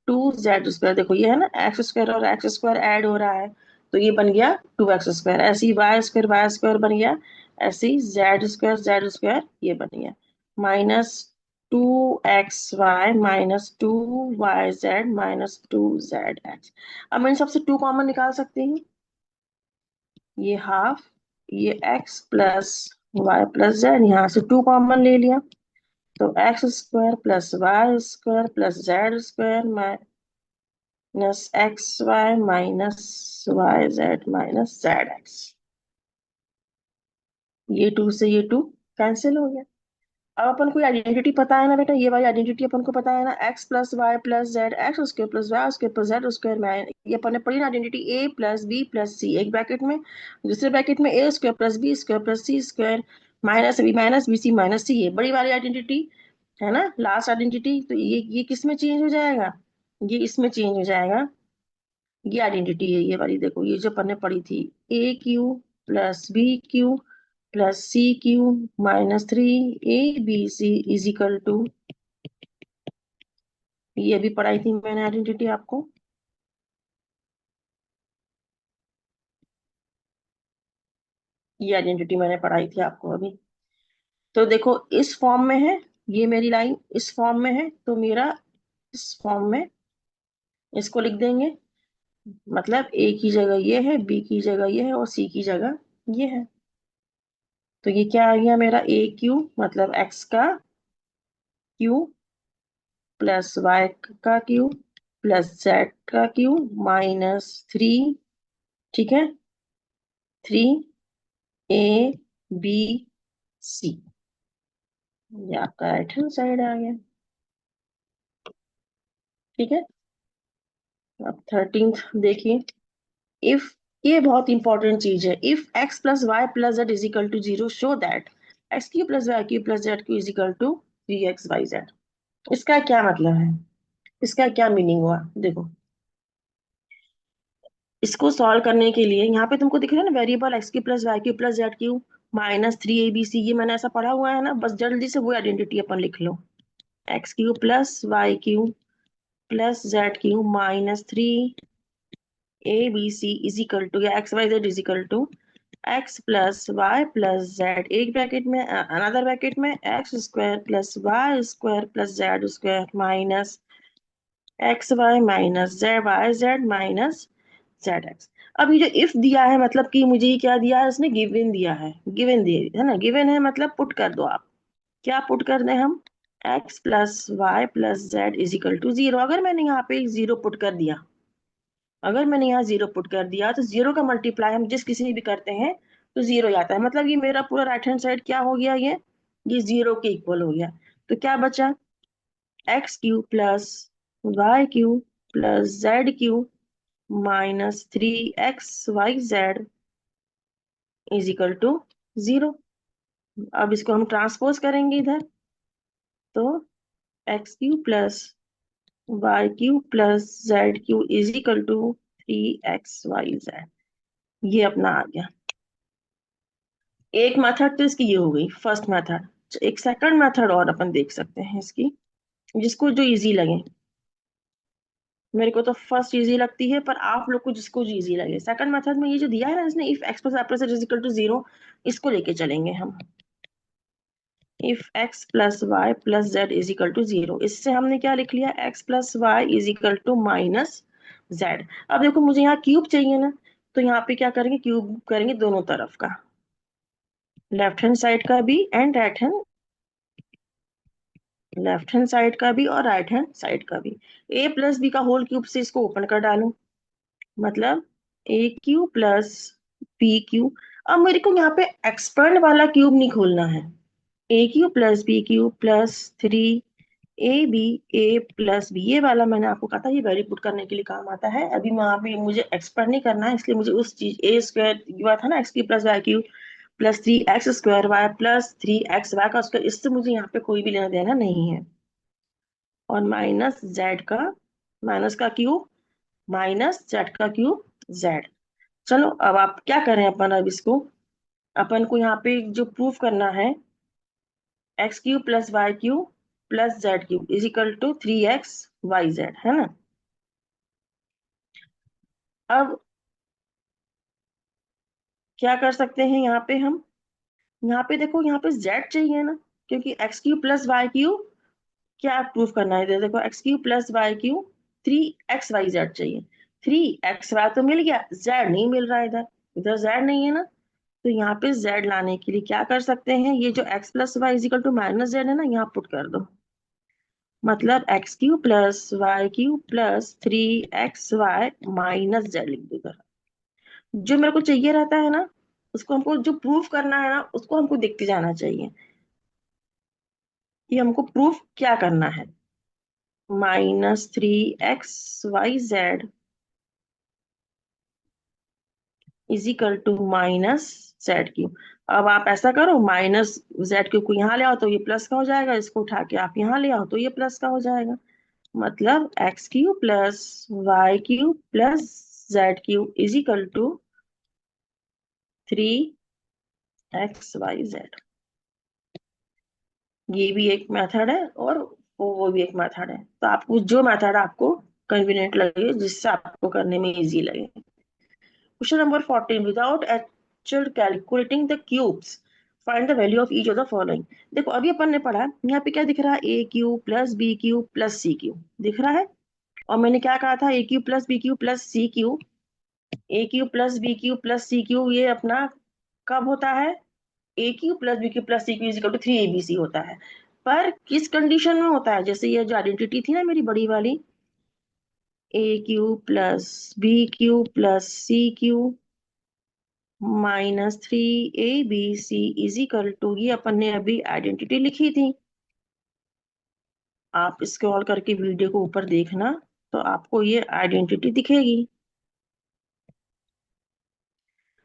2z²। देखो ये है ना, x² और x² ऐड हो रहा है, तो ये बन गया 2x²। ऐसे ही y² बन गया, ऐसे ही z² ये बन गया -2xy - 2yz - 2zx। अब मैं इन सबसे 2 कॉमन निकाल सकती हूँ। ये हाफ, ये x + y + z, यहाँ से 2 कॉमन ले लिया, तो x² + y² + z² -xy - yz - zx। ये 2 से ये 2 कैंसिल हो गया। अब अपन को आइडेंटिटी पता है ना बेटा, ये वाली आइडेंटिटी अपन को पता है ना, x + y + z, x² + z² में ये अपन ने पढ़ी ना आइडेंटिटी, a + b + c, एक ब्रैकेट में, दूसरे ब्रैकेट में a² + b² + c² -b - bc - c, ये बड़ी वाली आइडेंटिटी है ना, लास्ट आइडेंटिटी। तो ये किस में चेंज हो जाएगा? ये इसमें चेंज हो जाएगा। ये आइडेंटिटी है ये वाली, देखो ये जो अपन ने पढ़ी थी, a³ + b³ + c³ - 3abc = ये भी पढ़ाई थी मैंने आइडेंटिटी आपको। ये आइडेंटिटी मैंने पढ़ाई थी आपको अभी। तो देखो इस फॉर्म में है, ये मेरी लाइन इस फॉर्म में है, तो मेरा इस फॉर्म में इसको लिख देंगे। मतलब a की जगह ये है, b की जगह ये है, और c की जगह ये है। तो ये क्या आ गया मेरा, a³ मतलब x का क्यूब +y³ +z³ -3। ठीक है, 3abc। ये आपका राइट हैंड साइड आ गया। ठीक है। अब 13th देखिए, इफ, ये बहुत इंपॉर्टेंट चीज है, if x + y + z = 0, show that x³ + y³ + z³ = 3xyz। इसका क्या मतलब है? इसका क्या मीनिंग हुआ? देखो, इसको सॉल्व करने के लिए यहाँ पे तुमको दिख रहा है ना, variable x³ + y³ + z³ -3abc, ये मैंने ऐसा पढ़ा हुआ है ना, बस जल्दी से वो आइडेंटिटी अपन लिख लो। x³ + y³ + z³ -3abc या xyz = x + y + z, एक ब्रैकेट में, अनदर ब्रैकेट में x² + y² + z² -xy - zx। अब ये जो इफ दिया है, मतलब कि मुझे ये क्या दिया है, इसने गिवन दिया है, गिवन दिए है ना, गिवन है मतलब पुट कर दो आप। क्या पुट कर दें हम? x + y + z = 0। अगर मैंने यहाँ पे 0 पुट कर दिया, अगर मैंने यहाँ 0 पुट कर दिया, तो 0 का मल्टीप्लाई हम जिस किसी भी करते हैं तो 0 ही आता है। मतलब ये मेरा पूरा राइट हैंड साइड क्या हो गया, ये 0 के इक्वल हो गया। तो क्या बचा? x³ + y³ + z³ -3xyz = 0। अब इसको हम ट्रांसपोज करेंगे इधर, तो x³ + y³ + z³ = 3xyz। ये अपना आ गया। एक मेथड तो इसकी ये हो गई, फर्स्ट मेथड। एक सेकंड मेथड और अपन देख सकते हैं इसकी, जिसको जो इजी लगे। मेरे को तो फर्स्ट इजी लगती है, पर आप लोग को जिसको जो इजी लगे। सेकंड मेथड में ये जो दिया है ना इसने, इफ x + y + z = 0, इसको लेके चलेंगे हम। इफ x + y + z = 0, इससे हमने क्या लिख लिया, x + y = -z। अब देखो मुझे यहाँ क्यूब चाहिए ना, तो यहाँ पे क्या करेंगे, क्यूब करेंगे दोनों तरफ का। लेफ्ट हैंड साइड का भी and right hand, left hand side का भी और राइट हैंड साइड का भी। ए प्लस बी का होल क्यूब से इसको ओपन कर डालूं, मतलब ए क्यूब प्लस बी क्यूब। अब मेरे को यहाँ पे एक्सपर्ट वाला क्यूब नहीं खोलना है। A cube plus B cube plus 3ab A plus B, ये वाला मैंने आपको कहा था ये वेरी पुट करने के लिए काम आता है। अभी वहां पे मुझे एक्सपर्ट नहीं करना है, इसलिए मुझे उस चीज ए स्क्वायर हुआ था ना, X cube plus Y cube plus 3x square Y plus 3x Y का स्क्वायर, इससे मुझे यहाँ पे कोई भी लेना देना नहीं है। और माइनस जेड का, माइनस का क्यूब माइनस जेड का क्यूब जेड। चलो अब आप क्या करें, अपन अब इसको, अपन को यहाँ पे जो प्रूफ करना है, X cube plus Y cube plus Z cube is equal to 3x y z, है ना। अब क्या कर सकते हैं यहाँ पे हम, यहाँ पे देखो, यहाँ पे z चाहिए ना, क्योंकि X cube plus Y cube, क्या प्रूफ करना है इधर देखो, X cube plus Y cube 3x y z चाहिए। 3x y तो मिल गया, z नहीं मिल रहा है इधर, इधर z नहीं है ना। तो यहाँ पे z लाने के लिए क्या कर सकते हैं, ये जो x plus Y is equal to minus Z है ना, यहाँ पुट कर दो, मतलब X cube plus Y cube plus 3x y minus Z लिख दो इधर। जो मेरे को चाहिए रहता है ना, उसको हमको जो प्रूफ करना है ना, उसको हमको देखते जाना चाहिए कि हमको प्रूफ क्या करना है। -3x y z is equal to minus Z cube. अब आप ऐसा करो, माइनस जेड क्यूब को यहाँ ले आओ तो ये प्लस का हो जाएगा, इसको उठा के आप यहाँ ले आओ तो ये प्लस का हो जाएगा। मतलब X cube plus Y cube plus Z cube is equal to 3x y z। ये भी एक मेथड है और वो भी एक मेथड है, तो आपको जो मेथड आपको कन्वीनियंट लगे, जिससे आपको करने में इजी लगे। Question number 14, without actual calculating the cubes find the value of each of the following. देखो अभी अपन ने पढ़ा, यहाँ पे क्या दिख रहा है, A cube plus B cube plus C cube दिख रहा है। और मैंने क्या कहा था, A cube plus B cube plus C cube, A cube plus B cube plus C cube ये अपना कब होता है, A cube plus B cube plus C cube equal to 3abc होता है। पर किस कंडीशन में होता है, जैसे ये जो आइडेंटिटी थी ना मेरी बड़ी वाली, A cube plus B cube plus C cube -3abc is equal to, ये अपन ने अभी आइडेंटिटी लिखी थी। आप स्क्रॉल करके वीडियो को ऊपर देखना तो आपको ये आइडेंटिटी दिखेगी।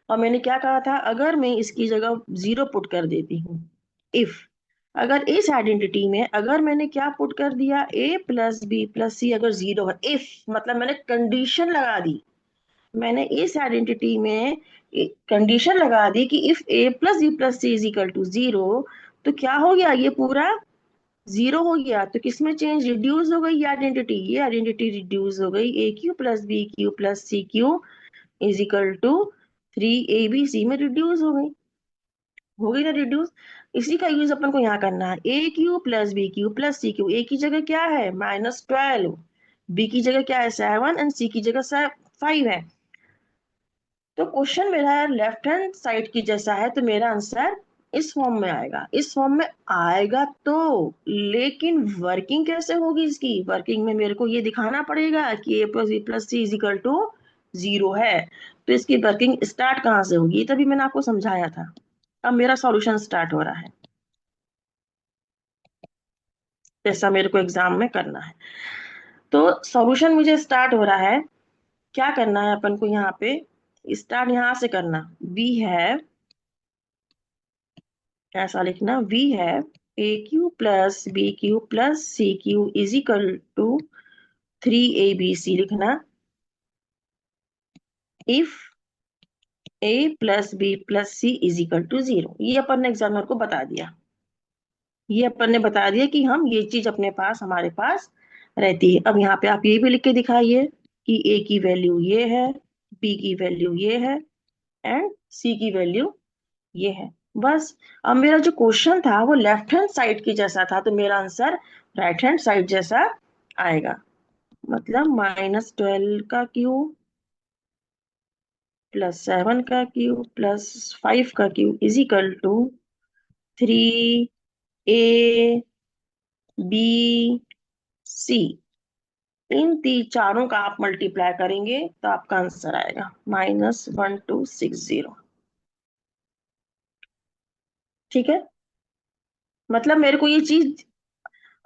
और मैंने क्या कहा था, अगर मैं इसकी जगह 0 पुट कर देती हूँ, इफ, अगर इस आइडेंटिटी में अगर मैंने क्या पुट कर दिया, ए प्लस बी प्लस सी अगर 0 है, इफ मतलब मैंने कंडीशन लगा दी, मैंने इस आइडेंटिटी में कंडीशन लगा दी कि if A plus B plus C is equal to 0, तो क्या हो गया, ये पूरा 0 हो गया। तो किसमें चेंज, रिड्यूस हो गई ये आइडेंटिटी रिड्यूस हो गई, A cube plus B cube plus C cube is equal to 3abc में रिड्यूस हो गई ना रिड्यूस। इसी का यूज अपन को यहाँ करना है, A cube plus B cube plus C cube, A की जगह क्या है -12, बी की जगह क्या है 7 एंड सी की जगह 5 है। तो क्वेश्चन मेरा लेफ्ट हैंड साइड की जैसा है, तो मेरा आंसर इस फॉर्म में आएगा, इस फॉर्म में आएगा। तो लेकिन वर्किंग कैसे होगी इसकी, वर्किंग में मेरे को ये दिखाना पड़ेगा कि A plus B plus C is equal to 0 है। तो इसकी वर्किंग स्टार्ट कहाँ से होगी, तभी मैंने आपको समझाया था। अब मेरा सॉल्यूशन स्टार्ट हो रहा है, जैसा मेरे को एग्जाम में करना है। तो सॉल्यूशन मुझे स्टार्ट हो रहा है, क्या करना है अपन को यहाँ पे, स्टार्ट यहाँ से करना, वी है, ऐसा लिखना, वी है A cube plus B cube plus C cube is equal to 3abc लिखना, if A plus B plus C is equal to 0। ये अपन ने एग्जामिनर को बता दिया, ये अपन ने बता दिया कि हम ये चीज अपने पास, हमारे पास रहती है। अब यहाँ पे आप ये भी लिख के दिखाइए कि ए की वैल्यू ये है, बी की वैल्यू ये है एंड सी की वैल्यू ये है। बस। अब मेरा जो क्वेश्चन था वो लेफ्ट हैंड साइड की जैसा था, तो मेरा आंसर राइट हैंड साइड जैसा आएगा। मतलब -12 का क्यूब +7 का क्यूब +5 का cube is equal to 3 A B C। इन चारों का आप मल्टीप्लाई करेंगे तो आपका आंसर आएगा -1260। ठीक है, मतलब मेरे को ये चीज,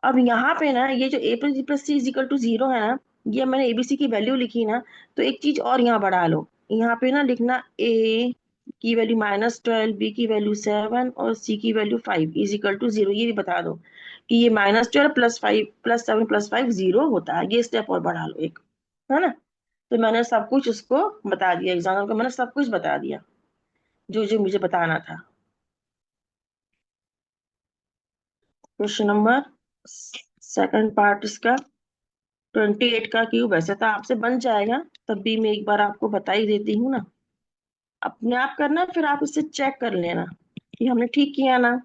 अब यहाँ पे ना ये जो A+B+C = 0 है ना, ये मैंने एबीसी की वैल्यू लिखी ना, तो एक चीज और यहाँ बढ़ा लो। यहाँ पे ना लिखना A की वैल्यू -12, B की वैल्यू 7 और C की वैल्यू 5 = 0। ये भी बता दो कि ये -12 +5 +7 +5 0 होता है। ये स्टेप और बढ़ा लो एक, है ना। तो मैंने सब कुछ उसको बता दिया, एग्जाम्पल को मैंने सब कुछ बता दिया जो जो मुझे बताना था। क्वेश्चन नंबर सेकंड पार्ट इसका 28 का क्यूब। वैसे तो आपसे बन जाएगा, तब भी मैं एक बार आपको बता ही देती हूँ ना। अपने आप करना, फिर आप इससे चेक कर लेना कि हमने ठीक किया ना।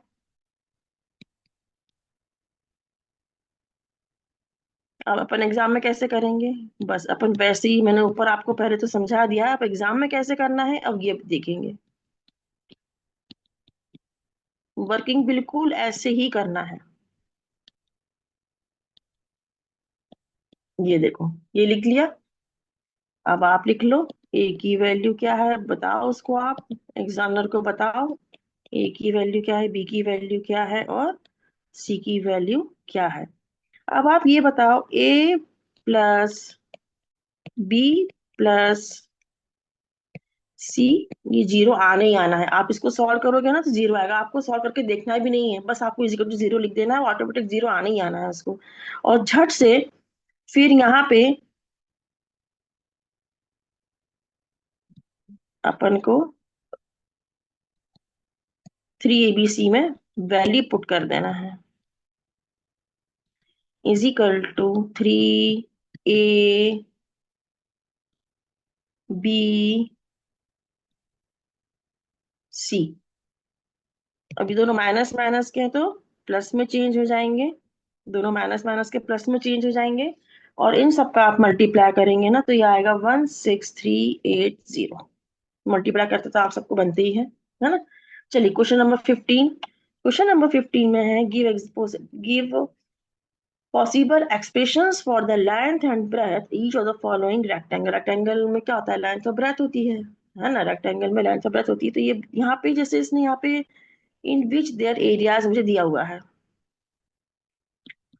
अब अपन एग्जाम में कैसे करेंगे, बस अपन वैसे ही, मैंने ऊपर आपको पहले तो समझा दिया, अब एग्जाम में कैसे करना है अब ये देखेंगे। वर्किंग बिल्कुल ऐसे ही करना है। ये देखो, ये लिख लिया। अब आप लिख लो, ए की वैल्यू क्या है बताओ उसको, आप एग्जामिनर को बताओ। ए की वैल्यू क्या है, बी की वैल्यू क्या है और सी की वैल्यू क्या है। अब आप ये बताओ, ए प्लस बी प्लस सी, ये 0 आने ही आना है। आप इसको सॉल्व करोगे ना तो 0 आएगा, आपको सॉल्व करके देखना भी नहीं है, बस आपको इक्वल टू 0 लिख देना है, ऑटोमेटिक 0 आने ही आना है उसको। और झट से फिर यहाँ पे अपन को 3ABC में वैल्यू पुट कर देना है, = 3ABC। अभी दोनों माइनस माइनस के हैं तो प्लस में चेंज हो जाएंगे, दोनों माइनस माइनस के प्लस में चेंज हो जाएंगे। और इन सब का आप मल्टीप्लाई करेंगे ना तो ये आएगा 16380। मल्टीप्लाई करते तो आप सबको बनते ही है ना। चलिए क्वेश्चन नंबर 15 में है, give possible expressions for the length and breadth each of the following rectangle. Rectangle में क्या होता है, लेंथ और ब्रेथ होती है ना। रेक्टेंगल में लेंथ और ब्रेथ होती है, तो ये यहाँ पे जैसे इसने यहाँ पे इन विच देयर एरियाज मुझे दिया हुआ है,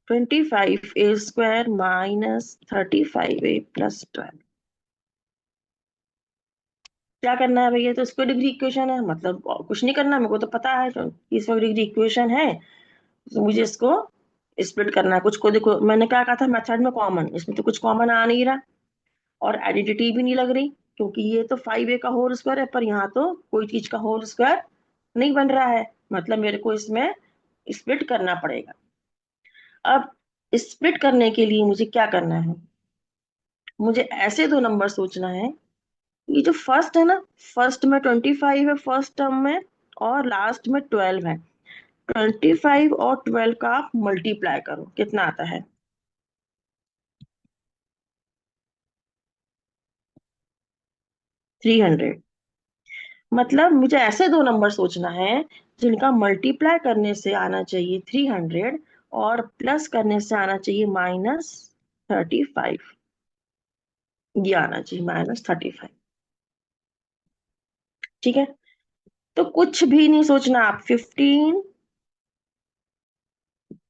25A² -35A+12। क्या करना है भैया, तो स्क्वायर डिग्री इक्वेशन है, मतलब और कुछ नहीं करना, मेरे को तो पता है तो स्क्वायर डिग्री इक्वेशन है। तो मुझे इसको स्प्लिट करना है। कुछ को देखो, मैंने क्या कहा था मेथड में कॉमन, इसमें तो कुछ कॉमन आ नहीं रहा और आइडेंटिटी भी नहीं लग रही, क्योंकि ये तो 5A का होल स्क्वायर है, पर यहाँ तो कोई चीज का होल स्क्वायर नहीं बन रहा है, मतलब मेरे को इसमें स्प्लिट करना पड़ेगा। अब स्प्लिट करने के लिए मुझे क्या करना है, मुझे ऐसे दो नंबर सोचना है। ये जो फर्स्ट है ना, फर्स्ट में 25 है फर्स्ट टर्म में, और लास्ट में 12 है। 25 और 12 का आप मल्टीप्लाई करो, कितना आता है, 300। मतलब मुझे ऐसे दो नंबर सोचना है जिनका मल्टीप्लाई करने से आना चाहिए 300 और प्लस करने से आना चाहिए -35। ये आना चाहिए -35। ठीक है, तो कुछ भी नहीं सोचना आप। 15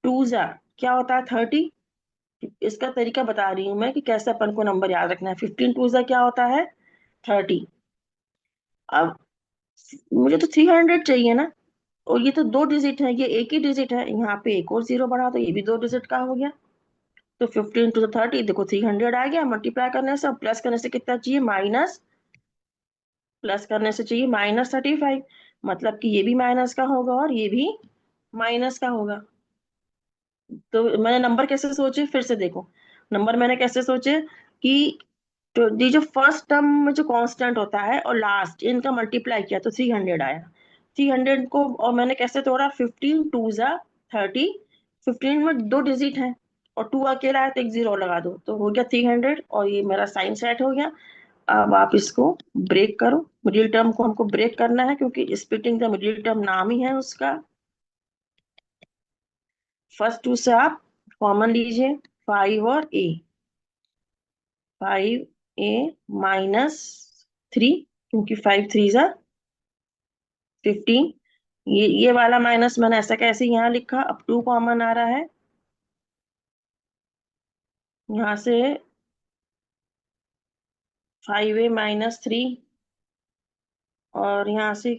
2 क्या होता है, 30। इसका तरीका बता रही हूँ मैं कि कैसे अपन को नंबर याद रखना है। 15 2 क्या होता है, 30। अब मुझे तो 300 चाहिए ना, और ये तो दो डिजिट है, ये एक ही डिजिट है, यहाँ पे एक और 0 बढ़ा तो ये भी दो डिजिट का हो गया। तो 15 to the 30 देखो 300 आ गया, मल्टीप्लाई करने से, प्लस करने से कितना चाहिए, प्लस करने से चाहिए -35। मतलब कि ये भी माइनस का होगा और ये भी माइनस का होगा। तो मैंने नंबर कैसे सोचे, फिर से देखो, नंबर मैंने कैसे सोचे कि तो ये जो फर्स्ट टर्म में जो कांस्टेंट होता है और लास्ट, इनका मल्टीप्लाई किया तो 300 आया। 300 को और मैंने कैसे तोड़ा, 15 2 30। 15 में दो डिजिट है और 2 अकेला है तो एक 0 लगा दो तो हो गया 300, और ये मेरा साइन सेट हो गया। अब आप इसको ब्रेक करो, मिडिल टर्म को हमको ब्रेक करना है क्योंकि स्प्लिटिंग द मिडिल टर्म नाम ही है उसका। फर्स्ट टू से आप कॉमन लीजिए, 5 और a, 5a -3, क्योंकि 5 3 ज़ा 15। ये वाला माइनस मैंने ऐसा कैसे यहाँ लिखा, अब 2 कॉमन आ रहा है यहाँ से, 5a -3, और यहाँ से,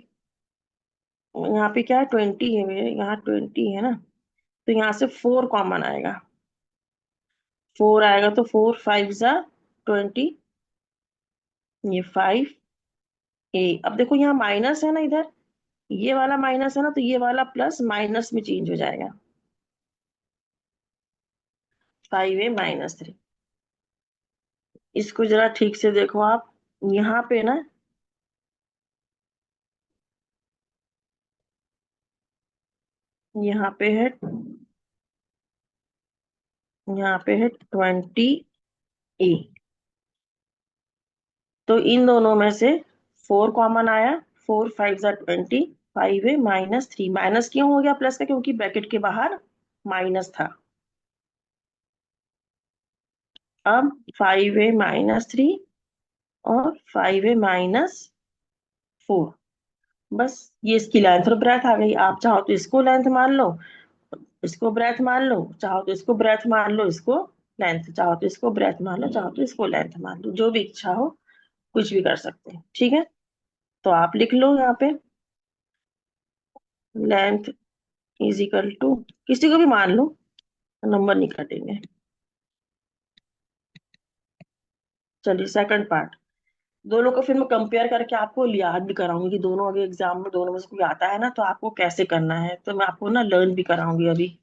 यहाँ पे क्या है 20 है मेरे, यहाँ 20 है ना, तो यहाँ से 4 कॉमन आएगा, 4 आएगा तो 4 5 ज़ा 20, ये 5a। अब देखो यहाँ माइनस है ना, इधर ये वाला माइनस है ना, तो ये वाला प्लस माइनस में चेंज हो जाएगा, 5a -3। इसको जरा ठीक से देखो आप, यहाँ पे ना, यहाँ पे है, यहाँ पे है 20a, तो इन दोनों में से 4 कॉमन आया, 4 5 ज़ा 20, 5a -3। माइनस क्यों हो गया प्लस का, क्योंकि ब्रैकेट के बाहर माइनस था। अब 5a -3 और 5a -4, बस ये इसकी लेंथ और ब्रेथ आ गई। आप चाहो तो इसको लेंथ मान लो, इसको ब्रेथ मान लो, चाहो तो इसको ब्रेथ मान लो, इसको लेंथ, चाहो तो इसको ब्रेथ मान लो, चाहो तो इसको लेंथ मान लो, जो भी इच्छा हो कुछ भी कर सकते हैं, ठीक है। तो आप लिख लो यहाँ पे, लेंथ इज इक्वल टू, किसी को भी मान लो, नंबर नहीं कटेंगे। चलिए सेकंड पार्ट, दोनों को फिर मैं कंपेयर करके आपको याद भी कराऊंगी कि दोनों अभी एग्जाम में दोनों में से कोई आता है ना, तो आपको कैसे करना है, तो मैं आपको ना लर्न भी कराऊंगी। अभी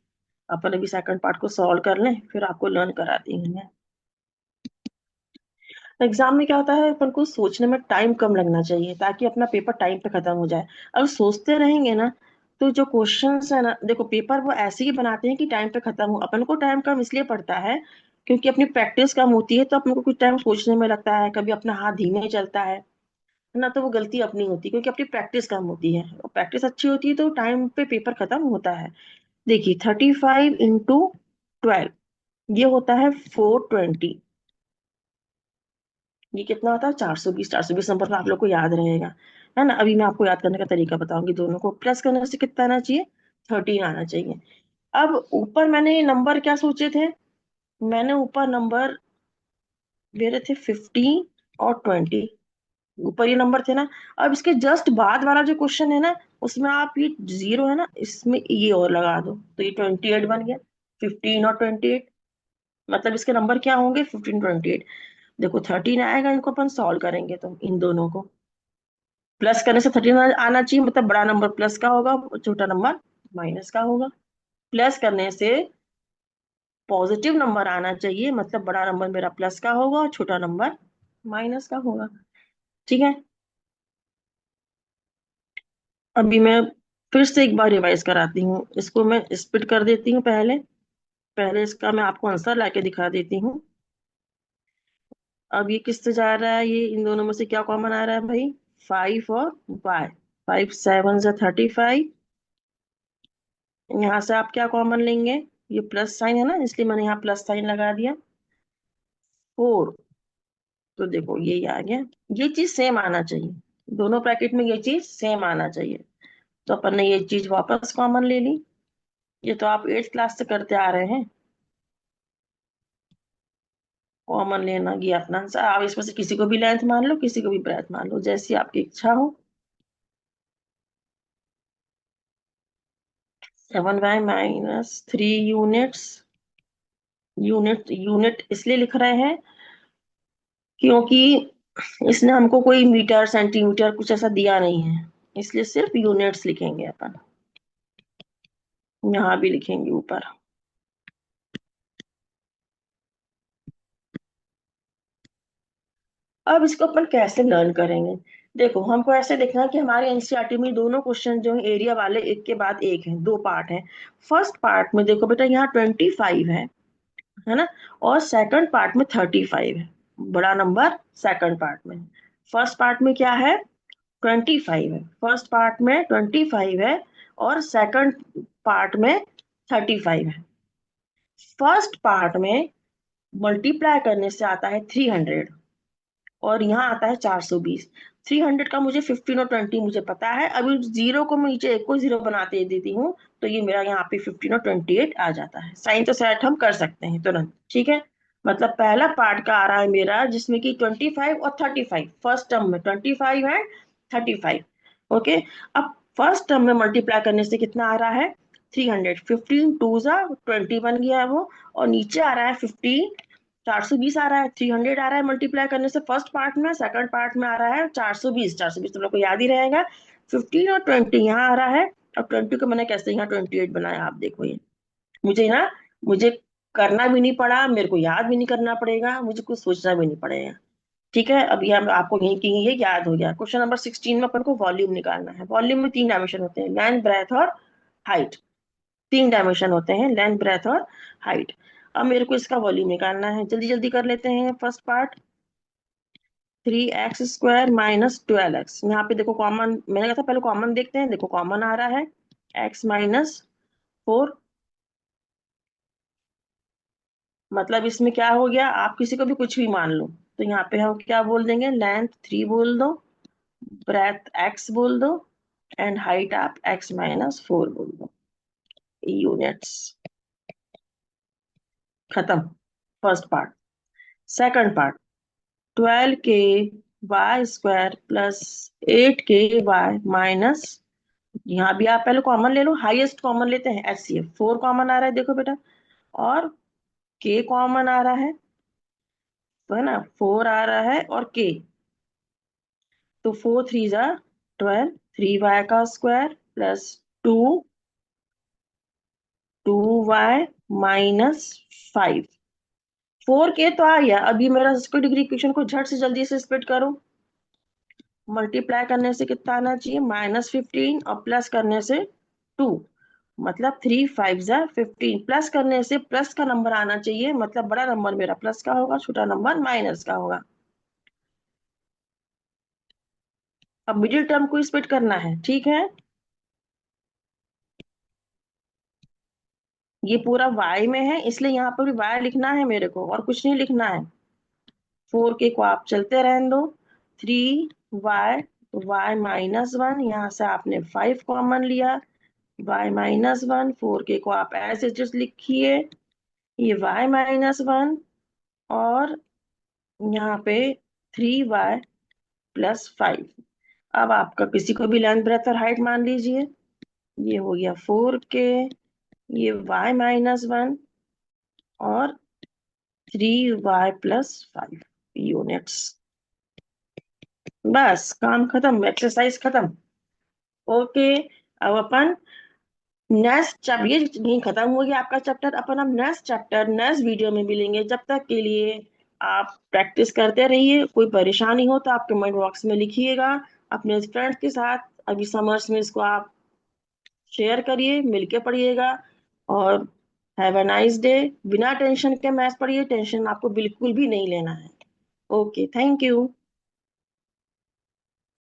अपन अभी सेकंड पार्ट को सॉल्व कर लें, फिर आपको लर्न करा देंगे मैं। एग्जाम में क्या होता है, अपन को सोचने में टाइम कम लगना चाहिए ताकि अपना पेपर टाइम पे खत्म हो जाए। अगर सोचते रहेंगे ना, तो जो क्वेश्चंस है ना, देखो पेपर वो ऐसे ही बनाते हैं कि टाइम पे खत्म हो। अपन को टाइम कम इसलिए पड़ता है क्योंकि अपनी प्रैक्टिस कम होती है, तो अपन को कुछ टाइम सोचने में लगता है, कभी अपना हाथ धीमे चलता है ना, तो वो गलती अपनी होती है क्योंकि अपनी प्रैक्टिस कम होती है। और प्रैक्टिस अच्छी होती है तो टाइम पे पेपर खत्म होता है। देखिए 35 × 12, ये होता है 420। ये कितना होता है 420। 420 नंबर तो आप लोग को याद रहेगा, है ना। अभी मैं आपको याद करने का तरीका बताऊंगी। दोनों को प्लस करने से कितना आना चाहिए, 13 आना चाहिए। अब ऊपर मैंने नंबर क्या सोचे थे, मैंने ऊपर नंबर मेरे थे 15 और 20, ऊपर ये नंबर थे ना। अब इसके जस्ट बाद वाला जो क्वेश्चन है ना, उसमें आप ये जीरो है ना, इसमें ये और लगा दो, तो ये 28 बन गया। 15 और 28, मतलब इसके नंबर क्या होंगे, 15 28। देखो 13 आएगा, इनको अपन सॉल्व करेंगे तो इन दोनों को प्लस करने से 13 आना चाहिए, मतलब बड़ा नंबर प्लस का होगा, छोटा नंबर माइनस का होगा। प्लस करने से पॉजिटिव नंबर आना चाहिए, मतलब बड़ा नंबर मेरा प्लस का होगा और छोटा नंबर माइनस का होगा, ठीक है। अभी मैं फिर से एक बार रिवाइज कराती हूँ, इसको मैं स्प्लिट कर देती हूँ पहले। पहले इसका मैं आपको आंसर लाके दिखा देती हूँ। अब ये किससे जा रहा है, ये इन दोनों में से क्या कॉमन आ रहा है भाई, 5 और y। 5 7 ज़ा 35, यहाँ से आप क्या कॉमन लेंगे, ये प्लस साइन है ना, इसलिए मैंने यहाँ प्लस साइन लगा दिया। 4, तो देखो यही आ गया। ये चीज सेम आना चाहिए, दोनों ब्रैकेट में ये चीज सेम आना चाहिए, तो अपन ने ये चीज वापस कॉमन ले ली। ये तो आप 8th क्लास से करते आ रहे हैं, कॉमन लेना ये अपना आंसर। आप इसमें से किसी को भी लेंथ मान लो, किसी को भी ब्रेथ मान लो, जैसी आपकी इच्छा हो। 7y -3 यूनिट्स, यूनिट यूनिट इसलिए लिख रहे हैं क्योंकि इसने हमको कोई मीटर सेंटीमीटर कुछ ऐसा दिया नहीं है, इसलिए सिर्फ यूनिट्स लिखेंगे अपन। यहाँ भी लिखेंगे ऊपर। अब इसको अपन कैसे लर्न करेंगे, देखो हमको ऐसे देखना है कि हमारे एनसीईआरटी में दोनों क्वेश्चन जो है एरिया वाले एक के बाद एक हैं, 2 पार्ट हैं। फर्स्ट पार्ट में देखो बेटा यहाँ 25 है ना, और सेकंड पार्ट में 35 है। बड़ा नंबर सेकंड पार्ट में। फर्स्ट पार्ट में क्या है, 25 है। फर्स्ट पार्ट में 25 है और सेकंड पार्ट में 35 है। फर्स्ट पार्ट में मल्टीप्लाई करने से आता है 300 और यहाँ आता है 420। 300 का मुझे 15 और 20 मुझे पता है। अभी जीरो को मैं नीचे एक को जीरो बनाते देती हूँ तो ये मेरा यहाँ पे 15 और 28 आ जाता है। साइन तो सेट हम कर सकते हैं तुरंत, ठीक है। मतलब पहला पार्ट का आ रहा है मेरा जिसमें कि 25 और 35, फर्स्ट टर्म में 25 है 35। ओके, अब फर्स्ट टर्म में मल्टीप्लाई करने से कितना आ रहा है 300। 15 टू जा 20 बन गया है वो, और नीचे आ रहा है 15, 420 आ रहा है। 300 आ रहा है मल्टीप्लाई करने से फर्स्ट पार्ट में, सेकंड पार्ट में आ रहा है 420। 420 तुम लोग को याद ही रहेगा। 15 और 20 यहाँ आ रहा है, और 20 को मैंने कैसे यहाँ 28 बनाया आप देखो। ये मुझे ना, मुझे करना भी नहीं पड़ा, मेरे को याद भी नहीं करना पड़ेगा, मुझे कुछ सोचना भी नहीं पड़ेगा। ठीक है, अब यहाँ आपको यहीं की ये याद हो गया। क्वेश्चन नंबर 16 में अपन को वॉल्यूम निकालना है। वॉल्यूम में 3 डायमेंशन होते हैं, लेंथ, ब्रेथ और हाइट। 3 डायमेंशन होते हैं, लेंथ, ब्रेथ और हाइट। अब मेरे को इसका वॉल्यूम निकालना है, जल्दी जल्दी कर लेते हैं। First part 3x² minus 12x। यहाँ पे देखो कॉमन, मैंने कहा था पहले कॉमन देखते हैं, देखो कॉमन आ रहा है x माइनस 4। मतलब इसमें क्या हो गया, आप किसी को भी कुछ भी मान लो, तो यहाँ पे हम क्या बोल देंगे, लेंथ 3 बोल दो, ब्रेथ x बोल दो, एंड हाइट आप x माइनस 4 बोल दो। यूनिट्स खत्म, first part. Second part 12k² plus 8k² minus, यहाँ भी आप पहले कॉमन ले लो, हाईएस्ट कॉमन लेते हैं HCF। 4 कॉमन आ रहा है देखो बेटा, और k कॉमन आ रहा तो है ना, 4 आ रहा है और k, तो 4 3 जा 12, 3y² plus 2y minus 5। 4k तो आ गया। अभी मेरा स्क्वायर डिग्री इक्वेशन को झट से जल्दी से स्प्लिट करो। मल्टीप्लाई करने से कितना आना चाहिए, -15, और प्लस करने से 2। मतलब 3 5 जा 15, प्लस करने से प्लस का नंबर आना चाहिए, मतलब बड़ा नंबर मेरा प्लस का होगा, छोटा नंबर माइनस का होगा। अब मिडिल टर्म को स्प्लिट करना है, ठीक है। ये पूरा y में है इसलिए यहाँ पर भी y लिखना है मेरे को, और कुछ नहीं लिखना है। 4k को आप चलते रहने दो, 3y, y-1, यहाँ से आपने 5 कॉमन लिया, y-1, 4k को आप ऐसे जस्ट लिखिए, ये y-1, और यहाँ पे 3y+5। अब आपका किसी को भी लेंथ, ब्रेथ और हाइट मान लीजिए। ये हो गया 4k, ये y-1, और 3y+5 यूनिट्स। बस काम खत्म, एक्सरसाइज खत्म। ओके, अब अपन नेक्स्ट चैप्टर, ये नहीं खत्म हो गया आपका चैप्टर, अपन अब नेक्स्ट चैप्टर नेक्स्ट वीडियो में मिलेंगे। जब तक के लिए आप प्रैक्टिस करते रहिए। कोई परेशानी हो तो आप कमेंट बॉक्स में लिखिएगा अपने फ्रेंड्स के साथ। अभी समर्स में इसको आप शेयर करिए, मिलके पढ़िएगा, और हैव अ नाइस डे। बिना टेंशन के मैथ्स पढ़िए, टेंशन आपको बिल्कुल भी नहीं लेना है। Okay, thank you.